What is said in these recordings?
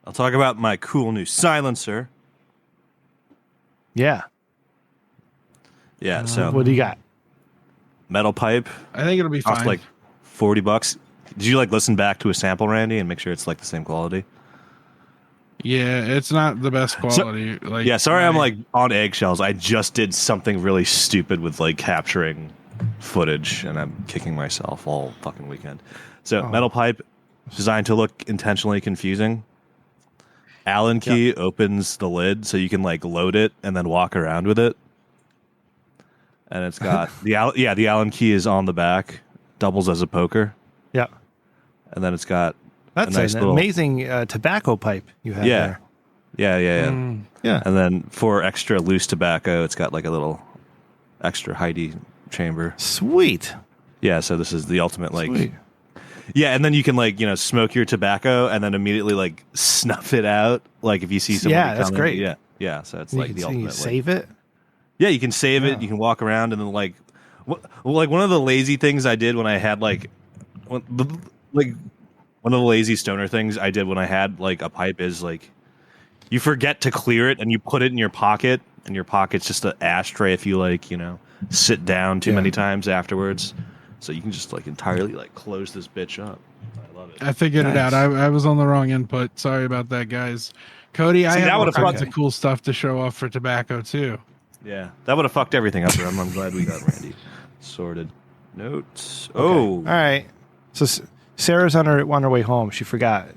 I'll talk about my cool new silencer. Yeah. Yeah, so what do you got? metal pipe. I think it'll be Cost fine. like $40. Did you listen back to a sample, Randy, and make sure it's like the same quality? Yeah, it's not the best quality. Sorry, I'm like on eggshells. I just did something really stupid with like capturing footage, and I'm kicking myself all fucking weekend. So metal pipe, designed to look intentionally confusing. Allen key opens the lid so you can like load it and then walk around with it. And it's got the Allen key is on the back, doubles as a poker. Yeah. And then it's got that's a nice an amazing tobacco pipe you have there. Yeah. Yeah. And then for extra loose tobacco, it's got like a little extra Heidi chamber. Sweet. Yeah, so this is the ultimate like Sweet. Yeah, and then you can like, smoke your tobacco and then immediately like snuff it out like if you see somebody Yeah, that's coming. great. Yeah, so it's You like can the see- ultimate you like, save it. Yeah, you can save it. You can walk around and then like one of the lazy things I did when I had like one of the lazy stoner things I did when I had like a pipe is like you forget to clear it and you put it in your pocket, and your pocket's just an ashtray if you like, sit down too many times afterwards. So you can just like entirely like close this bitch up. I love it. I figured it out. I was on the wrong input. Sorry about that, guys. Cody, I have all kinds of cool stuff to show off for tobacco too. Yeah, that would have fucked everything up. I'm glad we got Randy sorted. Notes. Okay. Oh, all right. So Sarah's on her way home. She forgot.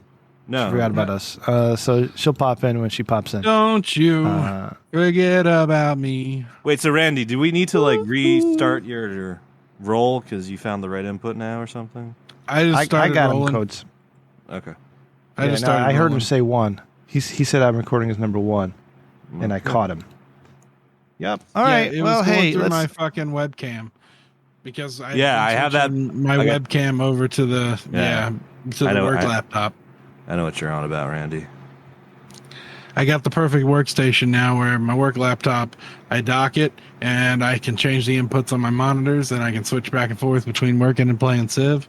No, she forgot about us. So she'll pop in when she pops in. Don't you forget about me. Wait, so Randy, do we need to like restart your roll because you found the right input now or something? I got rolling. him codes. Okay. I heard him say 1. He said I'm recording his number 1, and I caught him. Yep. All right. It well, was going hey, through let's. my fucking webcam because I have that. my webcam over to the work laptop. I know what you're on about, Randy. I got the perfect workstation now where my work laptop, I dock it and I can change the inputs on my monitors and I can switch back and forth between working and playing Civ.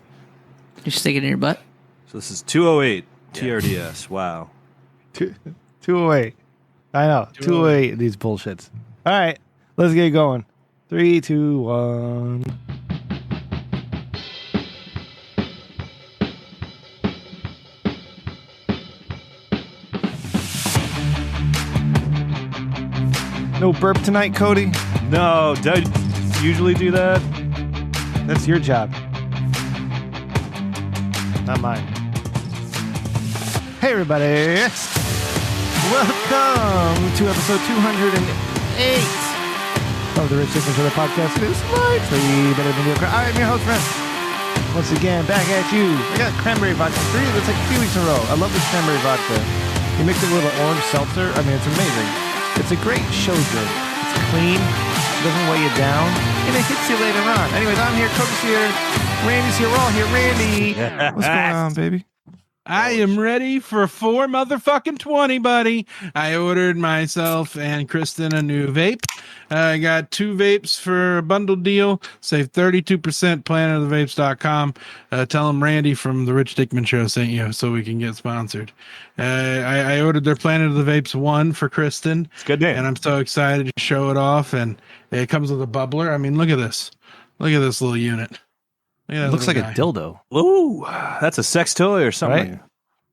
You stick it in your butt. So this is 208 TRDS. Wow. 208. I know. 208. These bullshits. All right. Let's get going. 3, 2, 1. No burp tonight, Cody? No, do I usually do that? That's your job. Not mine. Hey, everybody. Welcome to episode 208 of the Rich Dickens Weather Podcast. It is slightly better than mediocre. I am your host, Brent. Once again, back at you. I got cranberry vodka. That's like 3 weeks in a row. I love this cranberry vodka. You mix it with a little orange seltzer. I mean, it's amazing. It's a great show drink. It's clean. It doesn't weigh you down. And it hits you later on. Anyways, I'm here. Cody's here. Randy's here. We're all here. Randy. What's going on, baby? I am ready for 4 motherfucking 20, buddy. I ordered myself and Kristen a new vape. I got 2 vapes for a bundle deal. Save 32%. planetofthevapes.com. Tell them Randy from the Rich Dickman Show sent you so we can get sponsored. I ordered their Planet of the Vapes 1 for Kristen. It's a good name. And I'm so excited to show it off. And it comes with a bubbler. I mean, look at this. Look at this little unit. It looks like a dildo. Ooh, that's a sex toy or something. Right?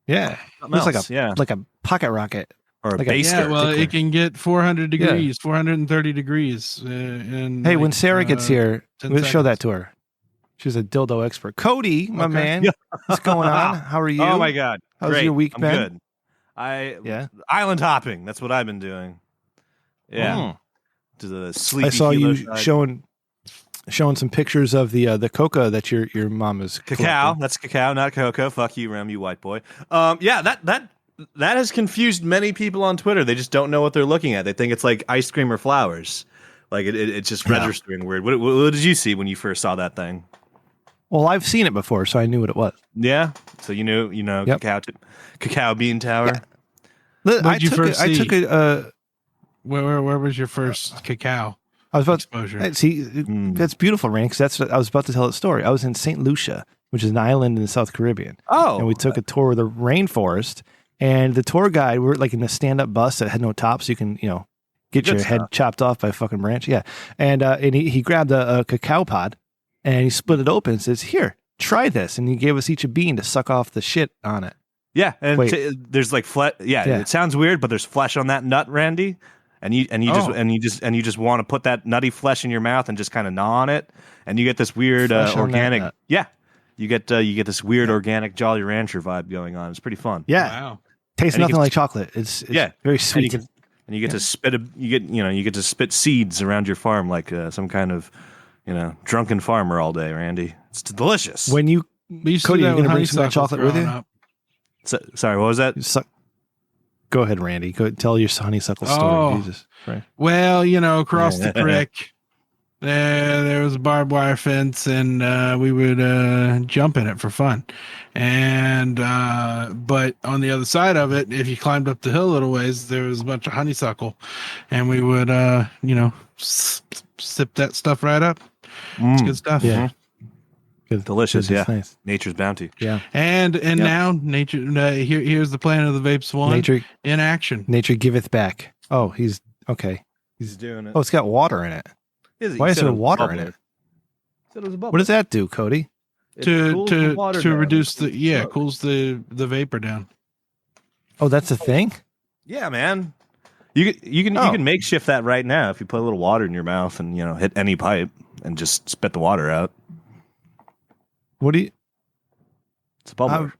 Yeah. Looks like a pocket rocket. Or a like baster. Yeah, well, it can get 400 degrees, 430 degrees. Hey, when Sarah gets here, we'll show that to her. She's a dildo expert. Cody, my man, what's going on? How are you? Oh, my God. How's Great. your week I'm been? good. Island hopping. That's what I've been doing. Yeah. To the sleepy I saw you side. showing some pictures of the coca that your mom is cacao. collecting. That's cacao, not cocoa. Fuck you, Rem, you white boy. That has confused many people on Twitter. They just don't know what they're looking at. They think it's like ice cream or flowers. Like it's just registering weird. What did you see when you first saw that thing? Well, I've seen it before, so I knew what it was. Yeah. So you know, Yep. cacao bean tower. Yeah. Where'd you first see? I took it. Where was your first cacao I was about exposure? to see. That's beautiful, Randy. Because that's what I was about to tell the story. I was in St. Lucia, which is an island in the South Caribbean. Oh, and we took a tour of the rainforest, And the tour guide, we're like in a stand-up bus that had no top, so you can, get Good your head stuff. chopped off by a fucking branch. Yeah. And he grabbed a cacao pod and he split it open and says, "Here, try this." And he gave us each a bean to suck off the shit on it. Yeah, and Wait. there's like Yeah. it sounds weird, but there's flesh on that nut, Randy. And you just want to put that nutty flesh in your mouth and just kind of gnaw on it, and you get this weird Flesh on that organic. nut. Yeah, you get this weird organic Jolly Rancher vibe going on. It's pretty fun. Yeah. Wow. Tastes And you nothing can- like chocolate. It's Yeah. very And sweet. you get to spit you get to spit seeds around your farm like some kind of drunken farmer all day, Randy. It's delicious. When you, We used Cody, to do you that gonna with bring some of that honeysuckles chocolate with you? growing up. Sorry, what was that? suck. Go ahead, Randy. Go tell your honeysuckle story. Oh. Jesus. Right. Well, across the creek, there was a barbed wire fence, and we would jump in it for fun. And but on the other side of it, if you climbed up the hill a little ways, there was a bunch of honeysuckle, and we would sip that stuff right up. It's good stuff. Yeah. Good. Delicious, Good. That's yeah. nice. Nature's bounty. Yeah. And now nature. Here's the plan of the Vape Swan in action. Nature giveth back. Oh, he's okay. He's doing it. Oh, it's got water in it. Why is there water in it? What does that do, Cody? To reduce cools the vapor down. Oh, that's a thing? Yeah, man. You can makeshift that right now if you put a little water in your mouth and hit any pipe and just spit the water out. What do you? It's a bubbler.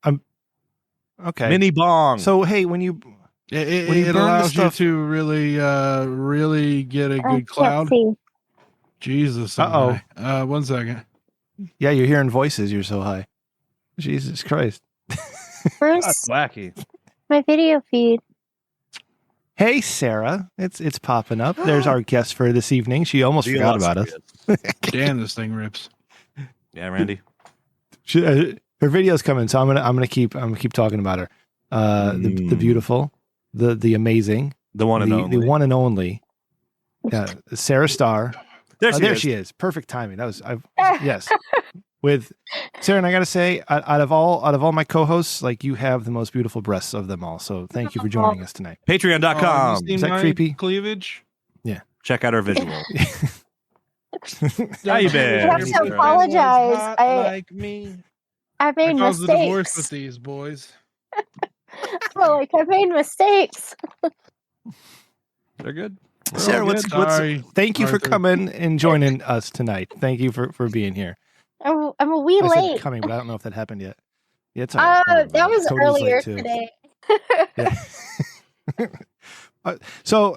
I'm okay. Mini bong. So hey, when you It burn allows the stuff- you to really get a good cloud. Jesus. Uh-oh. One second. yeah, you're hearing voices. You're so high. Jesus Christ. Where's That's wacky. my video feed? Hey, Sarah, it's popping up. There's our guest for this evening. She almost forgot about us. Damn, this thing rips. Yeah, Randy. Her video's coming, so I'm gonna keep talking about her. The beautiful, the amazing, The one and only. the one and only. Sarah Starr. There She is. Perfect timing. That was yes. With Sarah, and I gotta say, out of all my co-hosts, like you have the most beautiful breasts of them all. So thank you for joining us tonight. Patreon.com. You Is seen that my creepy? cleavage? Check out our visual. How you been? You have to apologize. Not like me. I I made caused the divorce with mistakes. these boys. I made mistakes. They're good. Sarah, Good. Sorry, thank you for Arthur. coming and joining us tonight. Thank you for being here. I'm a wee I said late. coming, but I don't know if that happened yet. Yeah, it's all right. Don't worry about That it. was Cody's late, earlier too. today. Yeah. So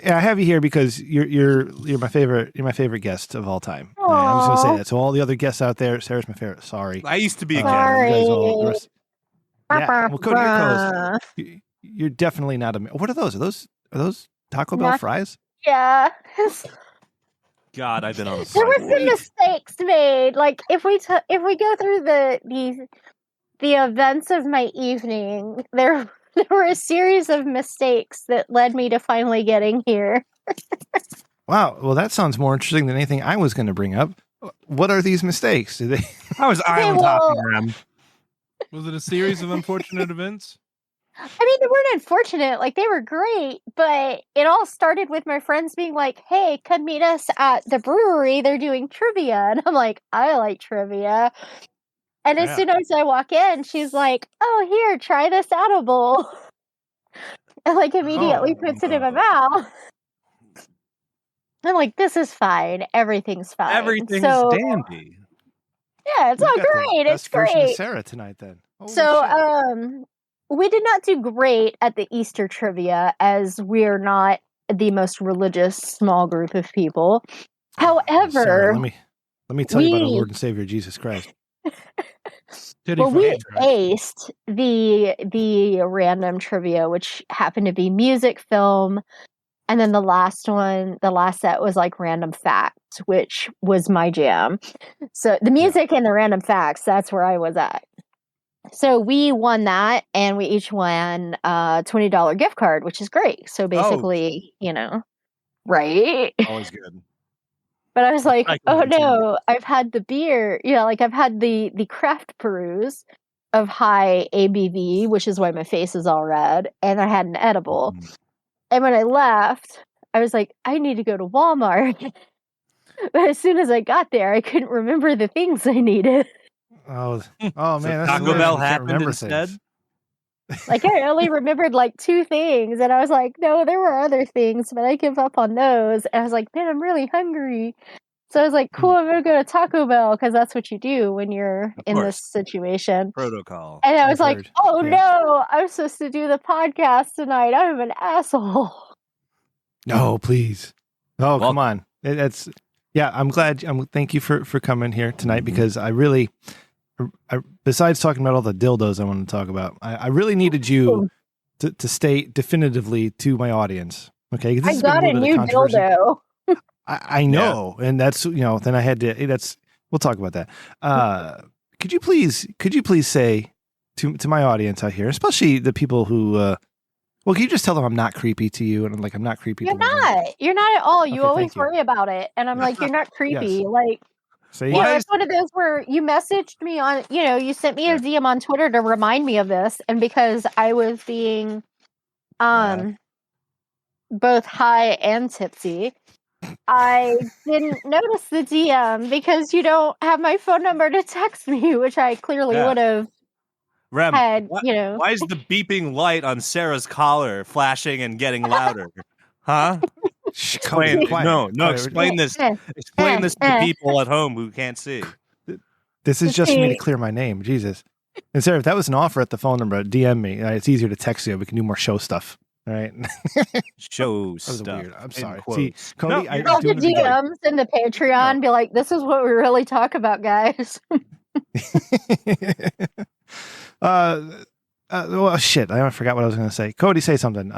I have you here because you're my favorite. You're my favorite guest of all time. And I'm just gonna say Aw. that. So all the other guests out there, Sarah's my favorite. Sorry. I used to be a Sorry. guest. You guys all- the rest- Yeah. Bah, Well, Cody, you're bah. You're definitely not a. What are those? Are those Taco Bell Not- fries? Yeah. God, I've been on a There were cycle. some mistakes made. Like if we go through the events of my evening, there were a series of mistakes that led me to finally getting here. Wow. Well, that sounds more interesting than anything I was going to bring up. What are these mistakes? Do they? I was island well- hopping around. Was it a series of unfortunate events? I mean, they weren't unfortunate. Like, they were great, but it all started with my friends being like, hey, come meet us at the brewery. They're doing trivia. And I'm like, I like trivia. And as Yeah. soon as I walk in, she's like, oh, here, try this edible. And, like, immediately puts it in my mouth. I'm like, this is fine. Everything's fine. Everything's so, dandy. yeah, it's We've all got the great. It's best version of great. Sarah tonight, then. Holy So, shit. we did not do great at the Easter trivia as we're not the most religious small group of people. However, Sarah, let me tell you about our we- Lord and Savior Jesus Christ. Titty well, we fucking trash. aced the random trivia, which happened to be music, film, and then the last set was like random facts, which was my jam. So the music and the random facts, that's where I was at. So we won that, and we each won a $20 gift card, which is great. So basically, right? Always good. But I was like, I can oh continue. no, I've had the beer, like I've had the craft brews, of high ABV, which is why my face is all red, and I had an edible. And when I left, I was like, I need to go to Walmart. But as soon as I got there, I couldn't remember the things I needed. Oh man, So that's Taco weird. Bell You can't happened remember instead. things. Like I only remembered like 2 things, and I was like, no, there were other things, but I give up on those. And I was like, man, I'm really hungry. So I was like, cool, I'm gonna go to Taco Bell because that's what you do when you're Of in this course. situation. Protocol. And I was I've like, heard. oh Yeah. no, I'm supposed to do the podcast tonight. I'm an asshole. No, please. Oh, Welcome. come on. That's yeah. I'm glad. Thank you for coming here tonight because I really, besides talking about all the dildos I want to talk about, I really needed you to state definitively to my audience. Okay, this I has been got a little bit of new controversy. dildo. I know, and that's then I had to. That's we'll talk about that. Could you please say to my audience out here, especially the people who, well, can you just tell them I'm not creepy to you, and I'm not creepy. You're to them. not. You're not at all. You Okay, always thank you. worry about it. And I'm like, you're not creepy. Yes. Like, See, you know, it's one of those where you messaged me on, you sent me a DM on Twitter to remind me of this. And because I was being both high and tipsy, I didn't notice the DM because you don't have my phone number to text me, which I clearly would have Rem, had, why is the beeping light on Sarah's collar flashing and getting louder? Huh? Explain. No, explain this. Explain this to people at home who can't see. This is just for me to clear my name. Jesus. And Sarah, if that was an offer at the phone number, DM me. It's easier to text you. We can do more show stuff. All right. Show that was stuff. weird. I'm sorry. See, Cody, No, I All the do it again. DMs in the Patreon be like, this is what we really talk about, guys. Well, shit. I forgot what I was going to say. Cody, say something.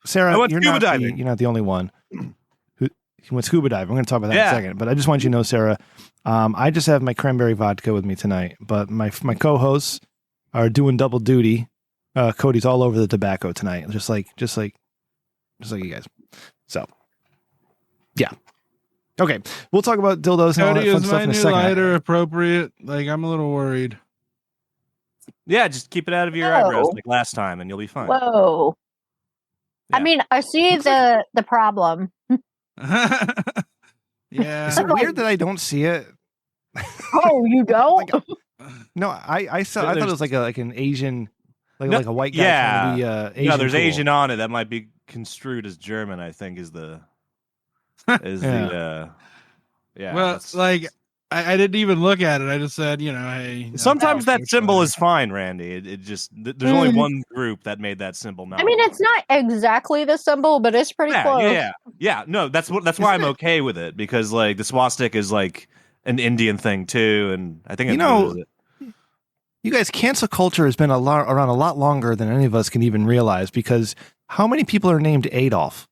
Sarah, you're not the only one who went scuba diving. We're going to talk about that in a second. But I just want you to know, Sarah, I just have my cranberry vodka with me tonight. But my co-hosts are doing double duty. Cody's all over the tobacco tonight, just like you guys. So, yeah. Okay, we'll talk about dildos and all that Cody, fun is stuff my in a new second. lighter appropriate? Like, I'm a little worried. Yeah, just keep it out of your eyebrows like last time, and you'll be fine. Whoa. Yeah. I mean, I see the problem. Yeah. Is it weird that I don't see it? Oh, you don't? No, I saw. I thought it was like an Asian, like a white guy yeah. trying to be Asian. No, there's cool. Asian on it. That might be construed as German. I think is the Well, like I didn't even look at it. I just said, hey. Sometimes that symbol is fine, Randy. It just there's only one group that made that symbol. I mean, it's not exactly the symbol, but it's pretty close. Yeah. No, that's why I'm okay with it because like the swastika is like an Indian thing too, and I think you guys, cancel culture has been around a lot longer than any of us can even realize. Because how many people are named Adolf?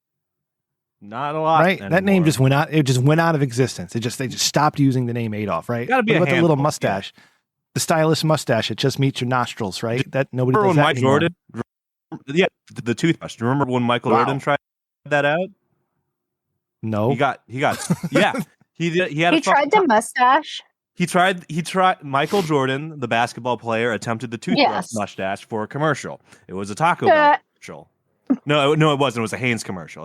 Not a lot, right? Anymore. That name just went out. It just went out of existence. They just stopped using the name Adolf, right? Got to be what a about the little handful, mustache, the stylish mustache. It just meets your nostrils, right? That nobody remember does when that Mike anymore. Jordan? Yeah, the toothbrush. Do you remember when Michael Jordan tried that out? No, he got. Yeah, he did. He tried the mustache. He tried. Michael Jordan, the basketball player, attempted the toothbrush mustache for a commercial. It was a Taco Bell commercial. No, it wasn't. It was a Hanes commercial.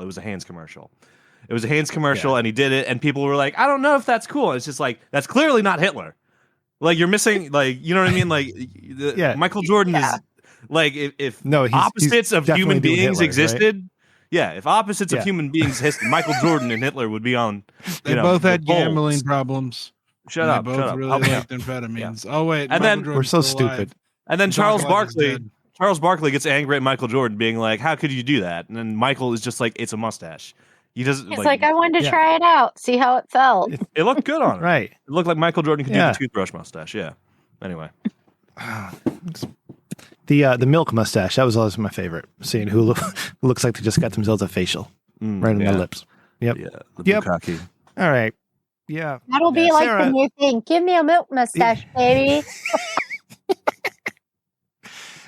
And he did it, and people were like, "I don't know if that's cool." And it's just like that's clearly not Hitler. Like you're missing, like you know what I mean? Like, Michael Jordan is like if opposites of human beings Hitler, existed. Right? Yeah, if opposites of human beings existed, Michael Jordan and Hitler would be on. They both had gambling problems. Shut up. They both really liked amphetamines. Yeah. Oh wait, and then we're so stupid. And then Charles Barkley gets angry at Michael Jordan, being like, "How could you do that?" And then Michael is just like, "It's a mustache." He doesn't. He's like, "I wanted to try it out, see how it felt." It looked good on him. Right. It looked like Michael Jordan could do the toothbrush mustache. Yeah. Anyway. The milk mustache, that was always my favorite. Seeing who looks like they just got themselves a facial right on their lips. Yep. Yeah. Bukkake. All right. Yeah. That'll be like Sarah, the new thing. Give me a milk mustache, baby.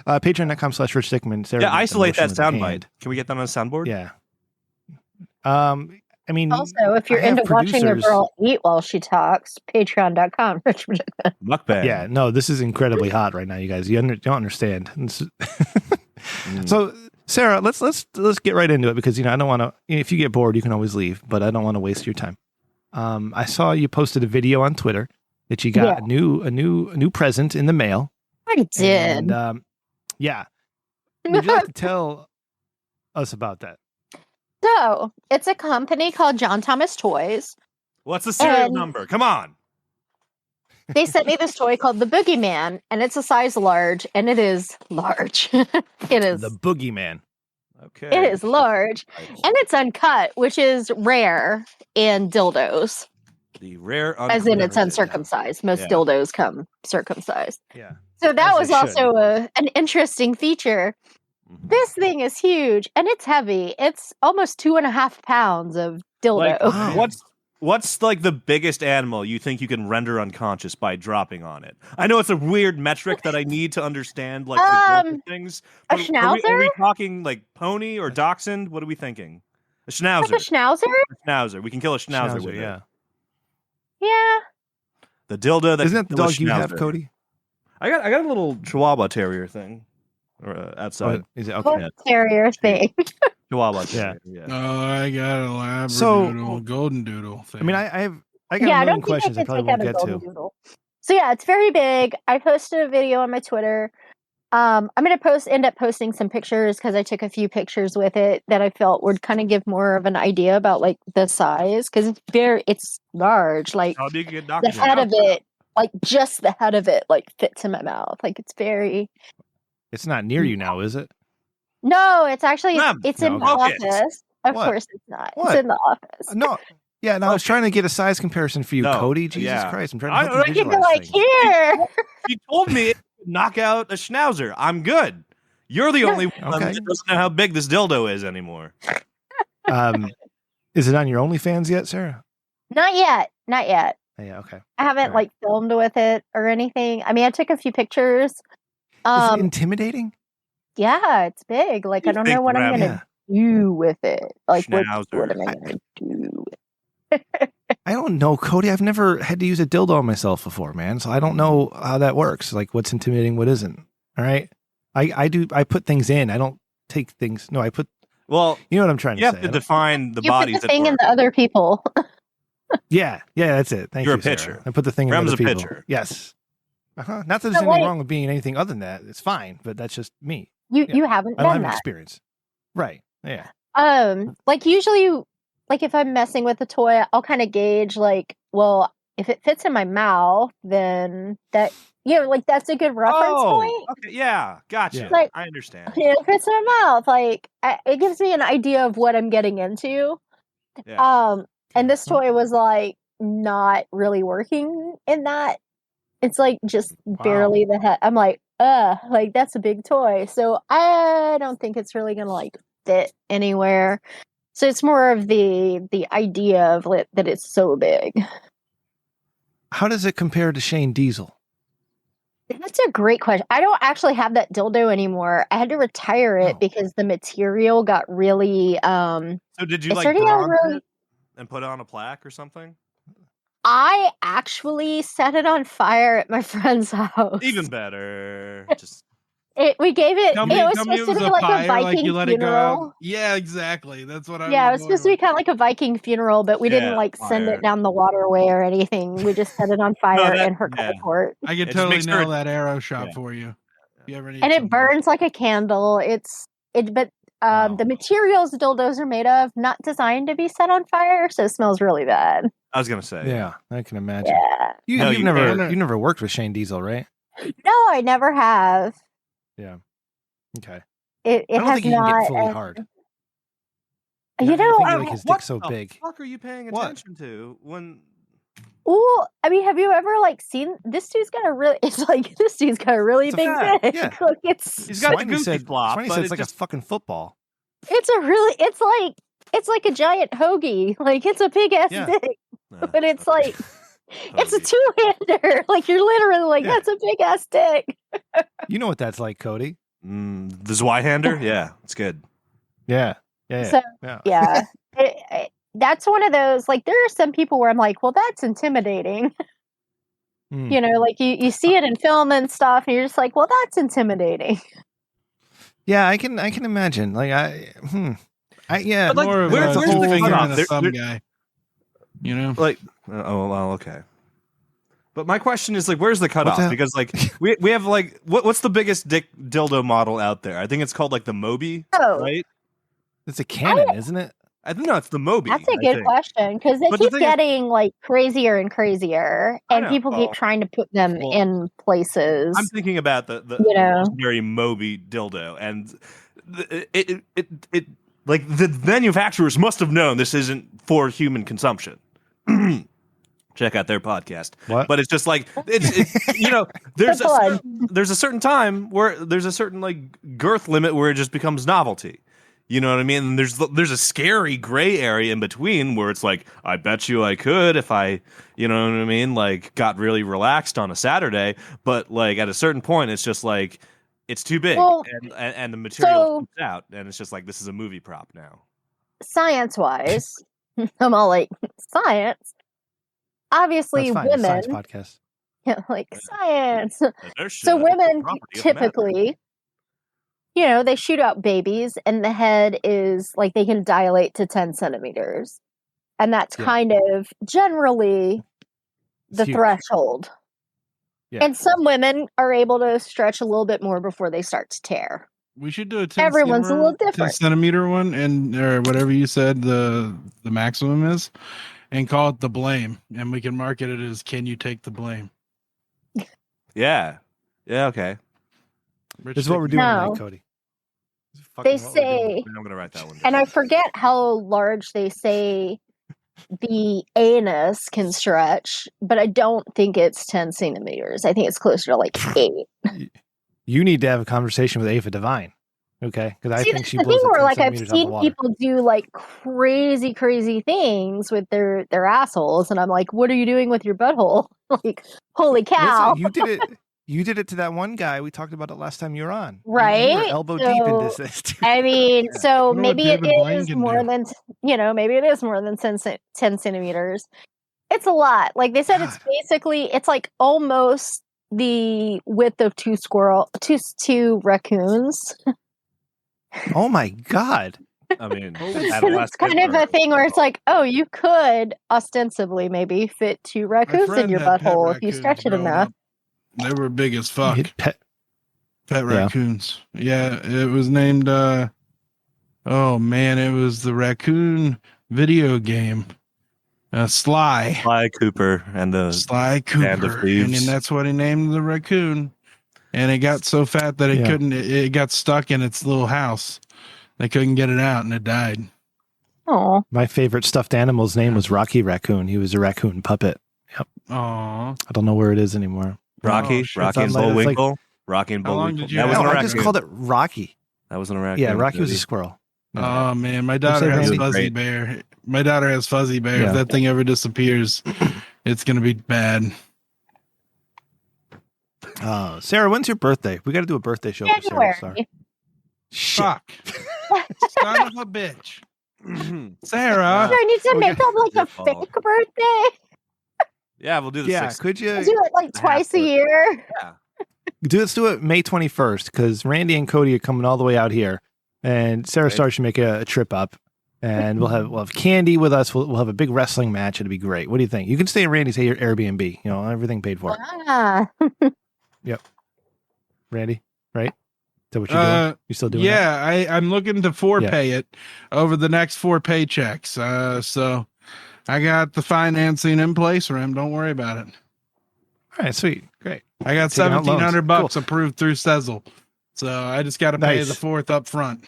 Patreon.com/Rich Dickman. Sarah, isolate that soundbite. Can we get that on a soundboard? Yeah. I mean, Also, if you're I have into watching a producers- girl eat while she talks, patreon.com. Mukbang. Yeah, no, this is incredibly hot right now, you guys. You don't understand. So, Sarah, let's get right into it because I don't want to. If you get bored, you can always leave, but I don't want to waste your time. I saw you posted a video on Twitter that you got a new present in the mail. I did. And, yeah. Would you like to tell us about that? So, it's a company called John Thomas Toys. What's the serial And- number? Come on. They sent me this toy called the Boogeyman, and it's a size large, and it is large. It is. The Boogeyman. Okay. It is large, and it's uncut, which is rare in dildos. The rare, As in, it's uncut- uncircumcised. Most Yeah. dildos come circumcised. Yeah. So that As was they also an interesting feature. Mhm. This thing is huge, and it's heavy. It's almost 2.5 pounds of dildo. Like, Wow. what's like the biggest animal you think you can render unconscious by dropping on it? I know it's a weird metric that I need to understand, like the growth of things. a but are we schnauzer? talking like pony or dachshund? What are we thinking? A schnauzer. Like a schnauzer? A schnauzer. We can kill a schnauzer, with yeah. it. Yeah. The dildo that Isn't that the can kill a dog you have, schnauzer. Cody? I got a little Chihuahua Terrier thing outside. Oh, is it What okay? terrier thing? Chihuahua Yeah. Terrier. Yeah. Oh, I got a Labradoodle, So- Golden Doodle thing. I mean, I got Yeah, a I million don't think questions I I probably can won't take out get a golden to. doodle. So yeah, it's very big. I posted a video on my Twitter. I'm gonna end up posting some pictures because I took a few pictures with it that I felt would kind of give more of an idea about like the size because it's large. Like How big you can the head of it, like just the head of it, like fits in my mouth. Like it's very. It's not near you now, is it? No, it's actually Ma'am, it's in no, the okay. office. Of What? course, it's not. What? It's in the office. No. Yeah, no, I was trying to get a size comparison for you, No, Cody. Jesus yeah. Christ. I'm trying I- to help you I You'd be visualize like, things. here. She told me it could knock out a schnauzer. I'm good. You're the only one Okay. that doesn't know how big this dildo is anymore. Is it on your OnlyFans yet, Sarah? Not yet. Not yet. Oh, yeah, okay. I haven't Alright. like filmed with it or anything. I mean, I took a few pictures. Is it intimidating? Yeah, it's big. Like I don't know what I'm gonna do with it. Like what Schnauzer. am I gonna do? I don't know, Cody. I've never had to use a dildo on myself before, man. So I don't know how that works. Like what's intimidating, what isn't. All right. I put things in. I don't take things. No, I put, Well, you know what I'm trying you to have say. to I don't- define the You put bodies the that thing in work. the other people. Yeah, that's it. Thank You're you, a Sarah. pitcher. I put the thing in Rem's other a people. pitcher. Yes. Not that there's But anything wait. wrong with being anything other than that. It's fine, but that's just me. You Yeah. you haven't I don't done have that. experience. Right. Yeah. Like usually, like if I'm messing with a toy, I'll kind of gauge like, well, if it fits in my mouth, then that like that's a good reference point. Okay, yeah, gotcha. Yeah. Like- I understand. It fits in my mouth. Like it gives me an idea of what I'm getting into. Yeah. And this toy was like not really working in that. It's like just barely the head. I'm like, like that's a big toy. So I don't think it's really gonna like fit anywhere. So it's more of the idea of that it's so big. How does it compare to Shane Diesel? That's a great question. I don't actually have that dildo anymore. I had to retire it Oh. because the material got really So did you it like started out bronze really- it and put it on a plaque or something? I actually set it on fire at my friend's house. Even better. Just We gave it. Tell It me, was tell me supposed to be like a Viking you let it funeral. go. Yeah, exactly. That's what I Yeah, it was supposed to be kind of like a Viking funeral, but we didn't Yeah, like send fire. it down the waterway or anything. We just set it on fire that- in her yeah. carport. I could It just totally makes her- nail that arrow shot Yeah. for you. If you ever need And it something. burns like a candle. But Wow. the materials the dildos are made of not designed to be set on fire, so it smells really bad. I was gonna say. Yeah, I can imagine. Yeah. No, You've you never can't. you never worked with Shane Diesel, right? No, I never have. Okay. It I don't has think you can not. get fully hard. You I know, think I- like his What dick's so the big. fuck are you paying What? attention to when? ooh, I mean, have you ever like seen this dude's got a really? It's like this dude's got a really It's a big fact, dick. yeah. Like it's He's got the Swiney goofy said, flop, Swiney but said it's it's like just- a fucking football. it's like a giant hoagie. Like it's a big ass Yeah. dick, Nah, but it's like it's a hoagie. two-hander. Like you're literally like Yeah. that's a big ass dick. You know what that's like, Cody. The Zweihander? Yeah, it's good. Yeah. So, yeah. Yeah. that's one of those, like, there are some people where I'm like, well, that's intimidating. You know, like you see it in film and stuff, and you're just like, well, that's intimidating. Yeah, I can imagine. Like yeah. But, like, More of where's a the whole finger cutoff? in a There- thumb there- guy. You know? Like, oh well, okay. But my question is, like, where's the cutoff? the hell? Because, like, we have, like, what's the biggest dildo model out there? I think it's called, like, the Moby, right? It's a Canon, isn't it? I think no, it's the Moby. That's a I good think. question, because they But the keep thing is- getting like crazier and crazier, I and know. people keep Well, trying to put them well, in places. I'm thinking about the You know. legendary Moby dildo, and it like the manufacturers must have known this isn't for human consumption. Check out their podcast. What? But it's just like it's you know, there's The plug. there's a certain time where there's a certain like girth limit where it just becomes novelty. You know what I mean? And there's a scary gray area in between where it's like, I bet you I could if I, you know what I mean, like got really relaxed on a Saturday. But like at a certain point, it's just like it's too big, Well, and the material so- comes out, and it's just like this is a movie prop now. Science-wise, I'm all like, science. Obviously, That's fine. It's a women science podcast. like science. There's So shit. women Property of matter. typically, you know, they shoot out babies, and the head is like they can dilate to 10 centimeters, and that's Yeah. kind of generally the It's huge. threshold. Yeah. And some women are able to stretch a little bit more before they start to tear. We should do a 10 Everyone's a centimeter- little different. 10 centimeter one, and or whatever you said the maximum is, and call it the blame, and we can market it as "Can you take the blame?" Yeah. Okay. Rich This is what we're Dick- doing No. tonight, Cody. This is fucking They what we're doing. say, I'm gonna write that one down. and I forget how large they say the anus can stretch, but I don't think it's 10 centimeters. I think it's closer to like 8. You need to have a conversation with Ava Devine, okay? Because I See, think that's she the blows thing it where 10 like I've centimeters out the seen water. people do like crazy things with their assholes, and I'm like, what are you doing with your butthole? Like, holy cow. Listen, you did it to that one guy. We talked about it last time you were on. You were Right? elbow deep into So, this. Dude. I mean, so I wonder what maybe it David Blaine is can more do. than, maybe it is more than 10 centimeters. It's a lot. Like they said, it's basically, it's like almost the width of two raccoons. Oh my God. I mean, It's kind of a thing where it's like, oh, you could ostensibly maybe fit 2 My raccoons in friend your had pet butthole if you raccoons stretch it growing enough. up. They were big as You fuck. hit pet- Pet Yeah. raccoons. Yeah, it was named oh man, it was the raccoon video game. Sly. Sly Cooper and the Sly Band of Cooper. And Thieves. then that's what he named the raccoon. And it got so fat that it Yeah. couldn't it got stuck in its little house. They couldn't get it out and it died. Oh, My favorite stuffed animal's name was Rocky Raccoon. He was a raccoon puppet. Aw. I don't know where it is anymore. Rocky, Oh, shit. Rocky and It's on my- it's like- Bullwinkle. Rocky and How long Bullwinkle. did you That have? was No, an I raccoon. just called it Rocky. That wasn't a raccoon. Yeah, Rocky was a Cody. squirrel. Oh man, my daughter say, has Randy? Fuzzy Great. Bear. My daughter has Fuzzy Bear. Yeah. If that thing ever disappears, it's gonna be bad. Sarah, when's your birthday? We got to do a birthday show for Sarah. Star. January. Shit. Fuck. Son of a bitch. Sarah. Do I need to Okay. make up like a Your fault. fake birthday? Yeah, we'll do the Yeah, 6th. could you I do it like twice a to. year. Yeah. let's do it May 21st because Randy and Cody are coming all the way out here, and Sarah Right. Star should make a trip up, and we'll have candy with us. We'll have a big wrestling match. It'll be great. What do you think? You can stay at Randy's Airbnb. You know, everything paid for. Ah, Randy, right? Is that what you're doing? You still doing that? Yeah, I'm looking to forepay it over the next 4 paychecks. So I got the financing in place for him. Don't worry about it. All right, sweet, great. I got Taking out loans. $1,700 Cool. approved through Sezzle. So I just got to pay Nice. the 4th up front.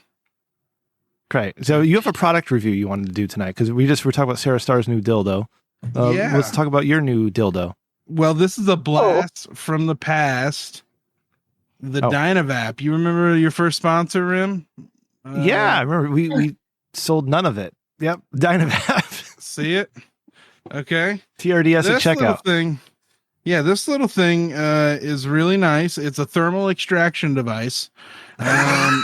Great. So you have a product review you wanted to do tonight because we're talking about Sarah Star's new dildo. Yeah. Let's talk about your new dildo. Well, this is a blast from the past. The Oh. Dynavap. You remember your first sponsor, Rim? Yeah, I remember we sold none of it. Yep, Dynavap. See it? Okay. TRDS at This little checkout. thing. Yeah, this little thing is really nice. It's a thermal extraction device. And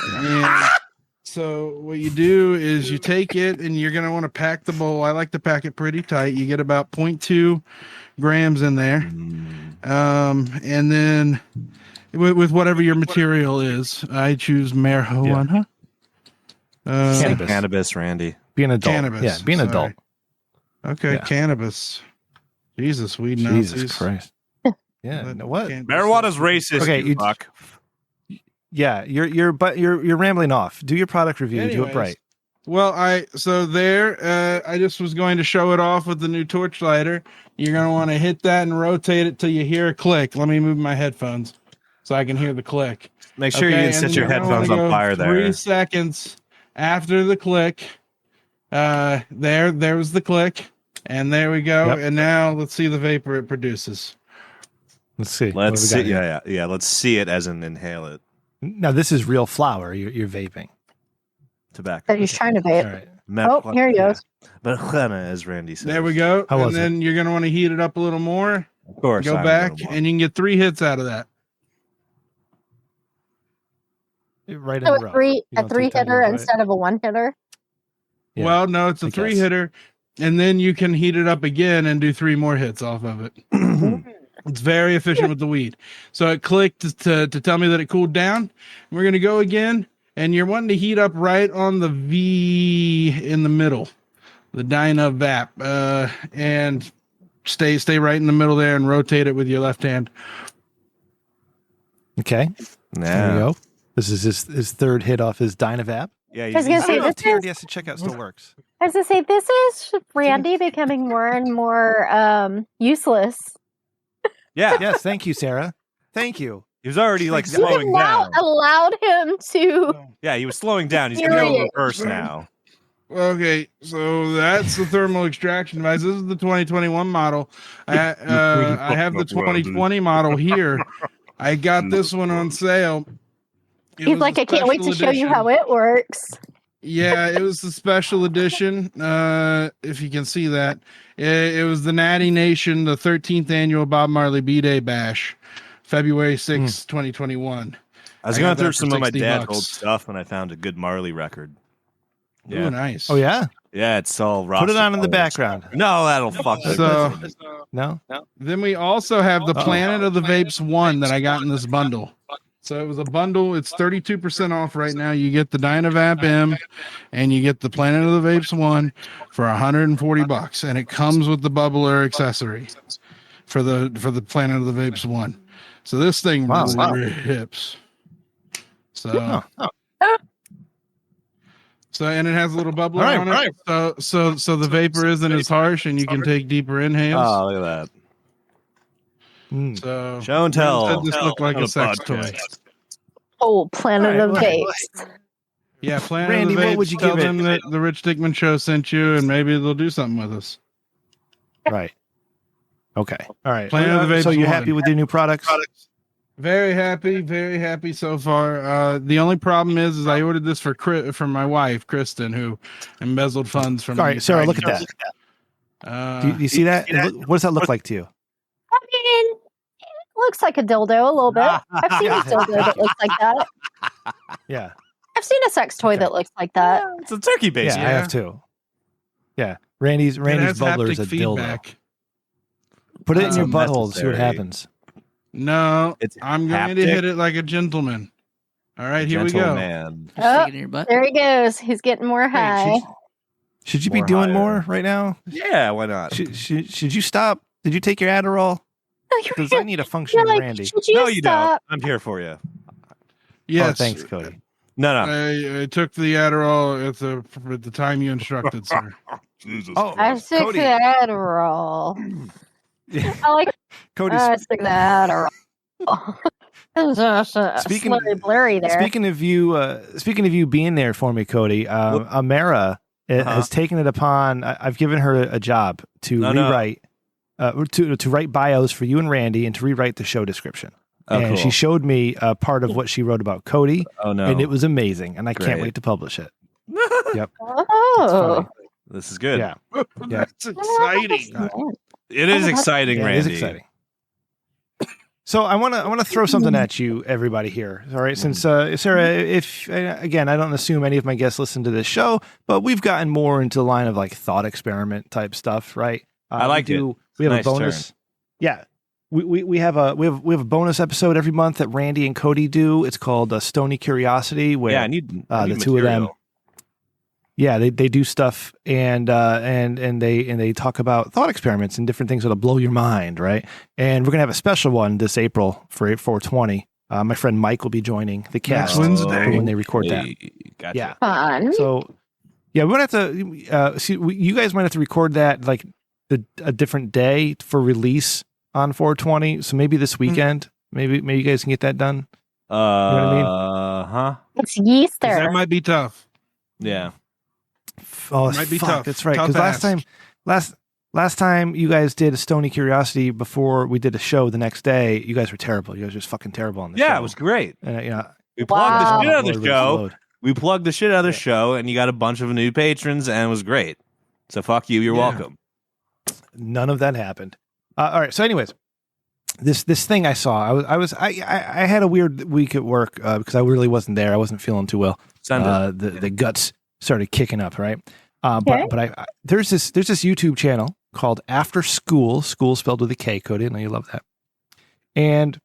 So what you do is you take it and you're going to want to pack the bowl. I like to pack it pretty tight. You get about 0.2 grams in there. And then with whatever your material is, I choose marijuana. Cannabis, Randy. Be an adult. Cannabis. Yeah, be an adult. Okay, Yeah. Cannabis. Jesus, weed Jesus Nazis. Christ. Yeah. But What? cannabis- Marijuana's racist. Okay, you you- fuck. Yeah, you're rambling off. Do your product review. Do it Anyways, right. Well, I just was going to show it off with the new torch lighter. You're going to want to hit that and rotate it till you hear a click. Let me move my headphones so I can hear the click. Make sure you Okay, didn't and set then your you're gonna headphones wanna on go fire 3 there. seconds after the click. There was the click, and there we go. Yep. And now let's see the vapor it produces. Let's see. Let's What do we see. got here? Yeah. Let's see it as in inhale it. Now this is real flour. You're vaping. Tobacco. That he's trying to vape. All right. Oh, here he goes. Marijuana, as Randy said. There we go. How and was then you're going to want to heat it up a little more. Of course. Go I'm back, gonna and you can get 3 hits out of that. Right in So a a row. three You a don't three take time to hitter enjoy it? instead of a one hitter. Yeah, Well, no, it's a I 3 guess. hitter, and then you can heat it up again and do 3 more hits off of it. It's very efficient with the weed. So it clicked to tell me that it cooled down. We're going to go again, and you're wanting to heat up right on the V in the middle, the Dynavap, and stay right in the middle there and rotate it with your left hand. Okay. There Yeah. you go. This is his third hit off his Dynavap. Yeah. I was gonna I say don't know if this is. TRDS checkout still works. I was gonna say this is Randy becoming more and more useless. Yeah. Yes, thank you, Sarah. Thank you. He was already like You have slowing now down. allowed him to. Yeah, he was slowing down. He's gonna go Period. reverse now. Okay, so that's the thermal extraction device. This is the 2021 model. I have the 2020 model here. I got this one on sale. It He's was like, a I can't wait to special show you edition. how it works. Yeah, it was the special edition. If you can see that, it was the Natty Nation, the 13th annual Bob Marley B-Day Bash, February 6, 2021. I was I going got through that for some of my $60. dad's old stuff and I found a good Marley record. Ooh, Yeah. nice. Oh yeah. Yeah, it's all rock. Put it on in the background. No, that'll fuck with So No. then we also have the Uh-oh. Planet of the Vapes 1 that I got in this bundle. So it was a bundle. It's 32% off right now. You get the Dynavap M and you get the Planet of the Vapes 1 for $140, and it comes with the bubbler accessory for the Planet of the Vapes 1. So this thing Wow. rips. So Oh. so and it has a little bubbler All right, on it. right. So the vapor isn't as harsh, and you can take deeper inhales. Oh, look at that. Mm. So Show and Said tell. this looked like on a sex toy. podcast. Oh, Planet All of right, Vapes. Yeah, Planet Randy, of the what Vapes, would you tell give it? them that the Rich Dickman Show sent you, and maybe they'll do something with us. Right. Okay. All right. Planet of the So Vapes you're 1. happy with your new products? Very happy so far. The only problem is I ordered this for my wife, Kristen, who embezzled funds from. All right, Sarah, look at that. Do you see that? What does that look like to you? I mean, it looks like a dildo a little bit. I've seen a dildo that looks like that. Yeah. I've seen a sex toy that looks like that. It's a turkey base. Yeah, Yeah. I have too. Yeah. Randy's It has bubbler is haptic a dildo. feedback. Put it in your That's butthole and see what unnecessary. happens. No, It's I'm going to haptic. hit it like a gentleman. All right, here we go. Gentleman. Just Oh, stick it in your butt. there he goes. He's getting more high. Should you be More doing higher. more right now? Yeah, why not? Should you stop? Did you take your Adderall? Because I need a You're functioning like, Randy. should you No, you stop? don't. I'm here for you. Yes, Oh, thanks, Cody. No, no. I took the Adderall at the time you instructed, sir. Jesus. Oh, I stick Cody. to Adderall. I like Cody's I stick to Adderall. Speaking- Slurry blurry there. Speaking of you being there for me, Cody, Amara has taken it upon. I've given her a job to rewrite, to write bios for you and Randy, and to rewrite the show description. Oh, and cool. she showed me part of what she wrote about Cody, Oh no. and it was amazing. And I can't Great. wait to publish it. Oh, This is good. Yeah, That's exciting. It is exciting, yeah, it Randy. is exciting. So I want to throw something at you, everybody here. All right, since Sarah, if again, I don't assume any of my guests listen to this show, but we've gotten more into the line of like thought experiment type stuff, right? I like it. We have Nice a bonus. turn. Yeah, we have a bonus episode every month that Randy and Cody do. It's called Stony Curiosity, where Yeah, I need the two of them. material. Yeah, they do stuff and they talk about thought experiments and different things that'll blow your mind, right? And we're gonna have a special one this April for 420. My friend Mike will be joining the cast Wednesday. when they record that. Gotcha. Yeah. Fun. So yeah, we're gonna have to you guys might have to record that like a different day for release on 420. So maybe this weekend, maybe you guys can get that done. You know what I mean? Huh? It's Easter. That might be tough. Yeah. Oh, Might be fuck, tough. that's right. Tough Because last time you guys did a Stony Curiosity before we did a show the next day, you guys were terrible. You guys were just fucking terrible on the show. Yeah, it was great. And, We plugged the shit out of the Everybody's show. load. We plugged the shit out of the show, and you got a bunch of new patrons, and it was great. So fuck you. You're Yeah. welcome. None of that happened. All right. So, anyways, this thing I saw, I had a weird week at work because I really wasn't there. I wasn't feeling too well. Send it. The guts started kicking up, right? Okay. But I there's this YouTube channel called After School spelled with a K, Cody. I know you love that. And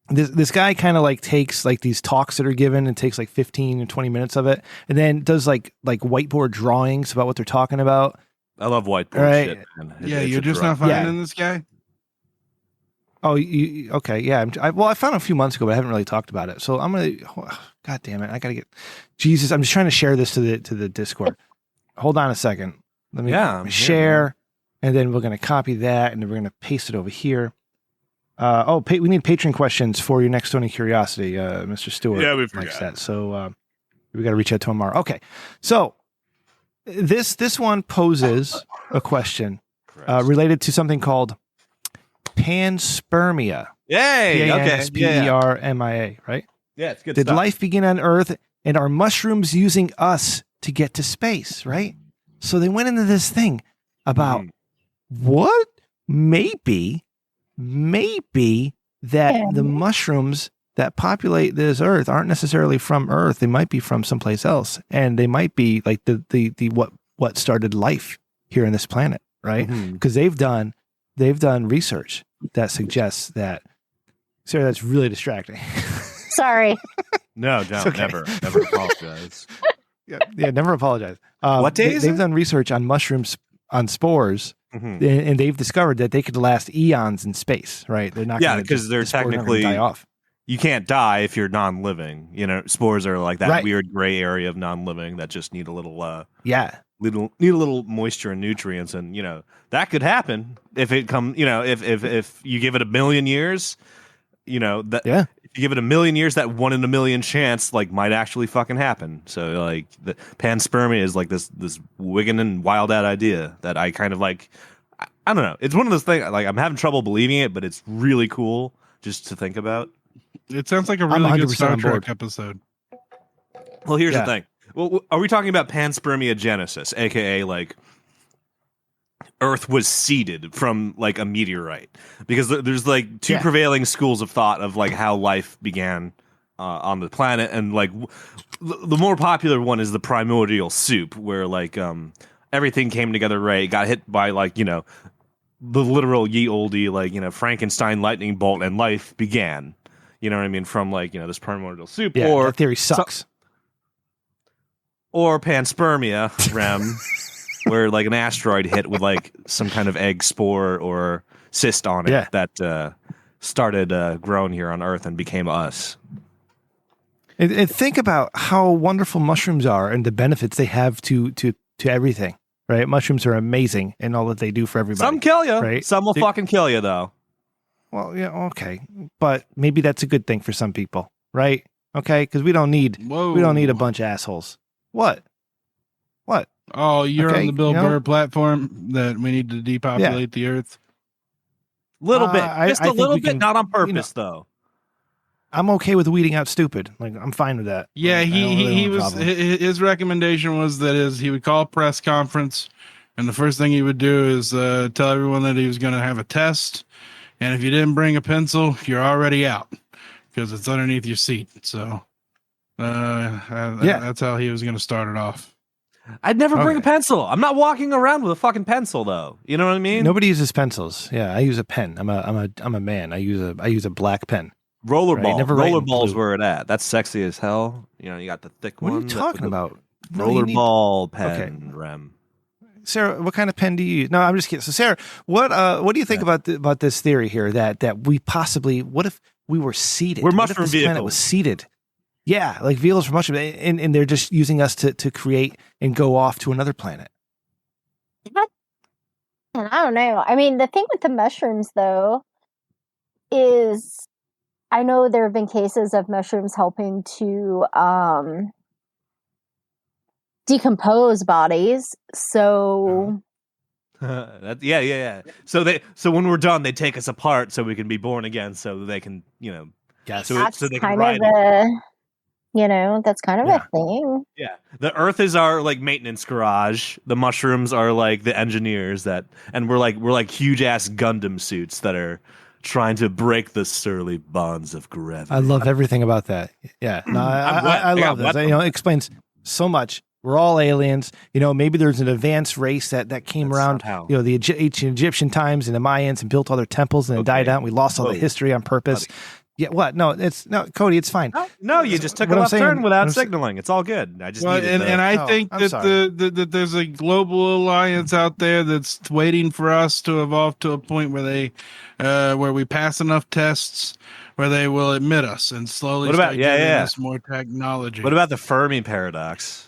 this guy kind of like takes like these talks that are given and takes like 15 and 20 minutes of it, and then does like whiteboard drawings about what they're talking about. I love whiteboard Right. shit. Man. Yeah, It's you're a just drug. not finding this guy. Oh, okay, yeah. I found it a few months ago, but I haven't really talked about it. So I'm gonna. God damn it! I gotta get. Jesus, I'm just trying to share this to the Discord. Hold on a second. Let me I'm here, share, and then we're gonna copy that, and then we're gonna paste it over here. We need patron questions for your next Stony Curiosity, Mr. Stewart. Yeah, we likes forgot. that. So we got to reach out to him tomorrow. Okay, so this one poses a question related to something called panspermia. Yay! Okay. Panspermia, right? Yeah, it's good Did stuff. life begin on Earth, and are mushrooms using us to get to space, right? So they went into this thing about what maybe that the mushrooms that populate this Earth aren't necessarily from Earth. They might be from someplace else, and they might be like the what started life here on this planet, right? Because they've done research that suggests that. Sarah, that's really distracting. Sorry. No, don't. okay. Never apologize. Yeah, never apologize. What day is they've it? done research on mushrooms on spores, and they've discovered that they could last eons in space. Right? They're not. Yeah, gonna because they're the spores aren't gonna technically die off. You can't die if you're non-living. You know, spores are like that Right. weird gray area of non-living that just need a little Yeah, need a little moisture and nutrients, and you know that could happen if it come. You know, if you give it 1,000,000 years, you know that. Yeah. If you give it 1,000,000 years, that 1 in 1,000,000 chance like might actually fucking happen. So like the panspermia is like this wiggin' and wild out idea that I kind of like. I don't know. It's one of those things like I'm having trouble believing it, but it's really cool just to think about. It sounds like a I'm really good 100% Star on board. Trek episode. Well, here's Yeah. the thing. Well, are we talking about panspermia genesis, aka like Earth was seeded from like a meteorite? Because there's like two prevailing schools of thought of like how life began on the planet, and like the more popular one is the primordial soup, where like everything came together right, got hit by like the literal ye olde like Frankenstein lightning bolt, and life began. You know what I mean? From like this primordial soup, yeah. or That theory sucks. or panspermia rem, where like an asteroid hit with like some kind of egg spore or cyst on it that started growing here on Earth and became us. And think about how wonderful mushrooms are and the benefits they have to everything. Right? Mushrooms are amazing in all that they do for everybody. Some kill you, right? Some will fucking kill you though. Well, yeah, okay, but maybe that's a good thing for some people, right? Okay, because we don't need a bunch of assholes. What? Oh, you're Okay, on the Bill you know? Burr platform that we need to depopulate the Earth. Little bit, I just a think little we bit, can, not on purpose though. I'm okay with weeding out stupid. Like I'm fine with that. Yeah, I don't he really want a was. problem. His recommendation was that he would call a press conference, and the first thing he would do is tell everyone that he was going to have a test, And if you didn't bring a pencil, you're already out because it's underneath your seat. So that's how he was going to start it off. I'd never bring a pencil. I'm not walking around with a fucking pencil, though. You know what I mean? Nobody uses pencils. Yeah, I use a pen. I'm a man. I use a black pen. Rollerball. Right? Never write in Rollerball's blue. where it at. That's sexy as hell. You know, you got the thick What one. are you talking about? No, you need- Rollerball pen, Rem. Sarah, what kind of pen do you use? No, I'm just kidding. So, Sarah, what do you think about this theory here that we possibly, what if we were seeded? We're What if mushroom this planet vehicles. was seeded? Yeah, like vehicles for mushroom, and they're just using us to create and go off to another planet. And I don't know. I mean, the thing with the mushrooms, though, is I know there have been cases of mushrooms helping to decompose bodies. So Yeah. So when we're done, they take us apart so we can be born again, so they can, Yes. that's so they can kind of ride that's kind of Yeah. a thing. Yeah, the Earth is our like maintenance garage. The mushrooms are like the engineers and we're like huge ass Gundam suits that are trying to break the surly bonds of gravity. I love everything about that. Yeah, no, I love this. It explains so much. We're all aliens. Maybe there's an advanced race that came That's around, somehow- the ancient Egyptian times and the Mayans and built all their temples and then died out. We lost all the Whoa. history on purpose. Buddy. Yeah, what? No, Cody, it's fine. No, you just took What a I'm left saying- turn what without I'm sa- signaling. It's all good. I just Well, needed and I Oh, think I'm that sorry. that there's a global alliance out there that's waiting for us to evolve to a point where they where we pass enough tests where they will admit us and slowly What about- start yeah, giving yeah. us more technology. What about the Fermi paradox?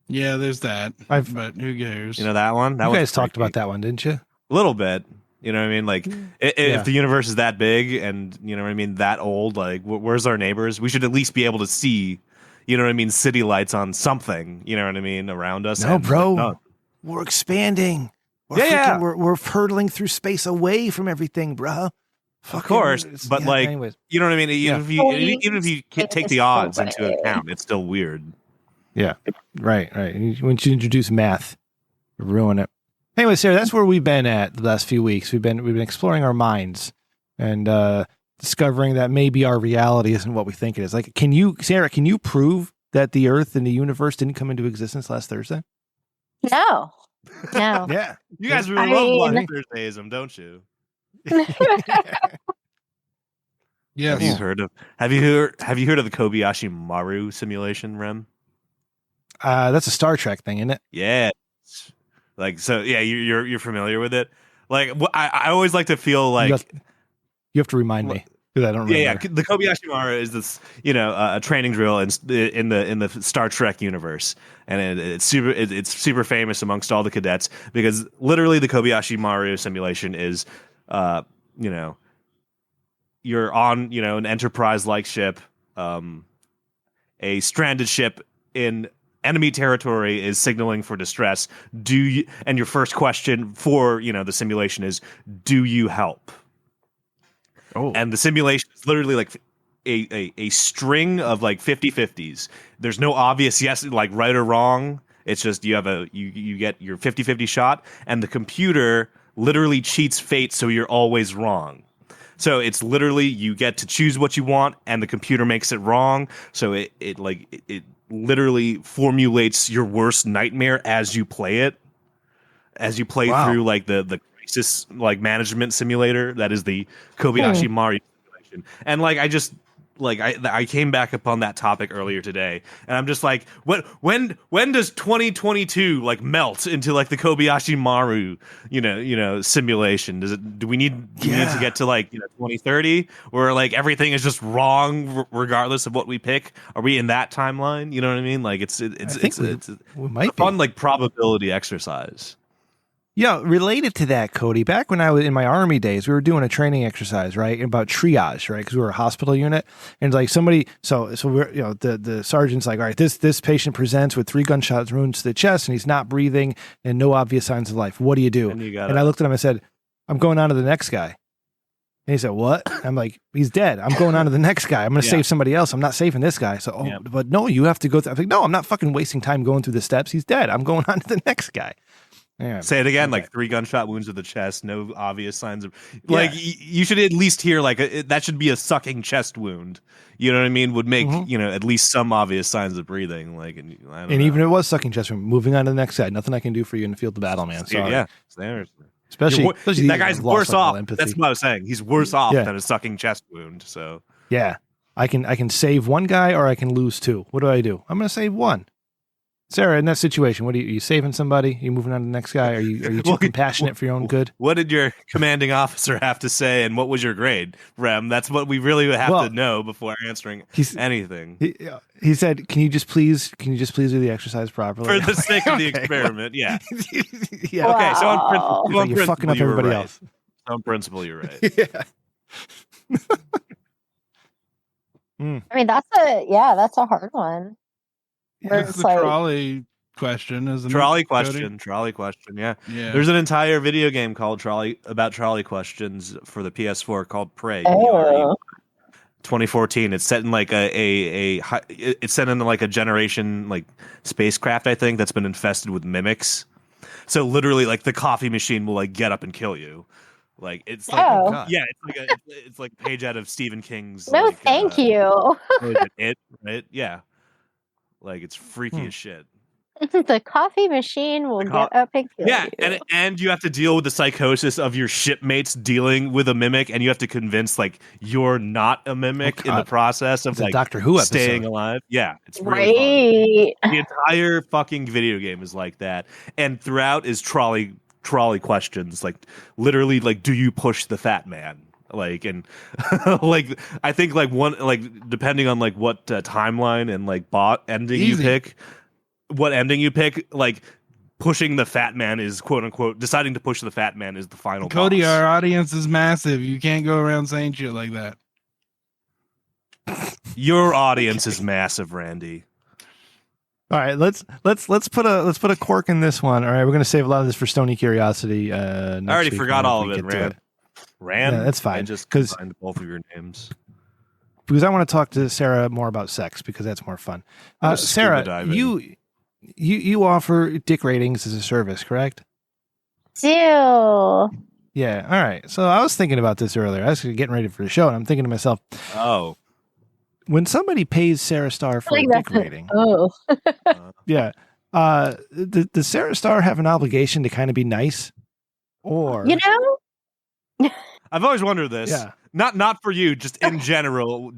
Yeah, there's that. I've- But who cares? You know that one? That You one's guys talked freaky. about that one, didn't you? A little bit. You know what I mean? Like, Yeah. if the universe is that big and, you know what I mean, that old, like, where's our neighbors? We should at least be able to see, you know what I mean, city lights on something, you know what I mean, around us. No, and, bro. no. We're expanding. Yeah. We're hurtling through space away from everything, bro. Of course, but like, anyways. you know what I mean? Yeah. Even if you take the odds into account, it's still weird. Yeah, right. Once you introduce math, you ruin it. Anyway, Sarah, that's where we've been at the last few weeks. We've been exploring our minds and discovering that maybe our reality isn't what we think it is. Like, Sarah, can you prove that the Earth and the universe didn't come into existence last Thursday? No. Yeah. You guys I really love mean- Black Thursdayism, don't you? Yes. Have you heard of the Cody-ashi Maru simulation, Rem? That's a Star Trek thing, isn't it? Yeah. Like, so yeah, you're familiar with it. Like, I always like to feel like You have to remind me because I don't remember. yeah. The Kobayashi Maru is this, a training drill in the Star Trek universe, and it's super famous amongst all the cadets because literally the Kobayashi Maru simulation is, you're on an Enterprise-like ship, a stranded ship in enemy territory is signaling for distress. And your first question for the simulation is, do you help? Oh. And the simulation is literally like a string of like 50-50s. There's no obvious yes, like right or wrong. It's just you get your 50-50 shot, and the computer literally cheats fate, so you're always wrong. So it's literally you get to choose what you want, and the computer makes it wrong. So it literally formulates your worst nightmare as you play it, as you play Wow. through like the crisis like management simulator that is the Kobayashi Maru simulation. And like I came back upon that topic earlier today, and I'm just like, when does 2022 like melt into like the Kobayashi Maru simulation? Do we need to get to like 2030 where like everything is just wrong regardless of what we pick? Are we in that timeline? You know what I mean? Like it's we might a fun like probability exercise. Yeah, related to that, Cody, back when I was in my Army days, we were doing a training exercise, right, about triage, right, because we were a hospital unit, and like somebody, so we're, the sergeant's like, all right, this patient presents with 3 gunshot wounds to the chest, and he's not breathing, and no obvious signs of life. What do you do? And I looked at him and said, I'm going on to the next guy. And he said, what? I'm like, he's dead. I'm going on to the next guy. I'm going to save somebody else. I'm not saving this guy. So, but no, you have to go through. I'm like, no, I'm not fucking wasting time going through the steps. He's dead. I'm going on to the next guy. Yeah. Say it again, Okay. like 3 gunshot wounds to the chest, no obvious signs of Yeah. like you should at least hear like that should be a sucking chest wound. You know what I mean? Would make at least some obvious signs of breathing. Like, and I don't know. even if it was sucking chest wound, moving on to the next guy. Nothing I can do for you in the field of battle, man. Sorry. Yeah, Especially that guy's worse off. empathy. That's what I was saying. He's worse off than a sucking chest wound. So yeah, I can save one guy or I can lose 2. What do? I'm going to save 1. Sarah, in that situation, what are you saving somebody? Are you moving on to the next guy? Are you too compassionate for your own good? What did your commanding officer have to say, and what was your grade, Rem? That's what we really have to know before answering anything. He said, "Can you just please do the exercise properly for the sake of the experiment?" Yeah. Yeah. Okay. So on principle, you're fucking up everybody else. On principle, you're right. Yeah. I mean, that's a hard one. That's the trolley question, isn't Trolley it? question. Trolley question. Yeah. Yeah. There's an entire video game called trolley questions for the PS4 called Prey. Oh. 2014. It's set in like it's set in like a generation like spacecraft, I think, that's been infested with mimics. So literally, like the coffee machine will like get up and kill you. Like it's like it's like a page out of Stephen King's. No, like, thank you. It right? Yeah. Like it's freaky as shit. The coffee machine will get up and kill you. And you have to deal with the psychosis of your shipmates dealing with a mimic, and you have to convince like you're not a mimic in the process of like Doctor Who staying alive. Yeah, it's really fun. The entire fucking video game is like that, and throughout is trolley questions, like literally like, do you push the fat man? Like, and like I think like one like depending on like what timeline and like bot ending you pick, what ending you pick, like pushing the fat man is quote unquote deciding to push the fat man is the final Cody, boss. our audience is massive. You can't go around saying shit like that. Your audience is massive, Randy. All right, let's put a cork in this one. All right, we're gonna save a lot of this for Stony Curiosity. I already forgot all of it, Rand. Rand, yeah, that's fine. I just combined both of your names because I want to talk to Sarah more about sex because that's more fun. Sarah, you offer dick ratings as a service, correct? Do. Yeah. All right. So I was thinking about this earlier. I was getting ready for the show, and I'm thinking to myself, when somebody pays Sarah Star for a dick rating, yeah, does Sarah Star have an obligation to kind of be nice, or I've always wondered this. Yeah. Not for you, just in general.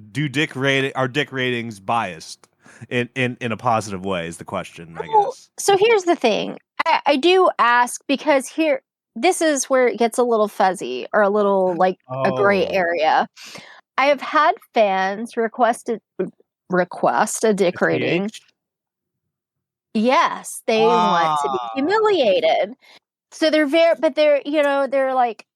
Are dick ratings biased in a positive way? Is the question, I guess. So here's the thing. I do ask because this is where it gets a little fuzzy or a little like a gray area. I have had fans request a dick rating. Yes, they want to be humiliated. So they're they're like.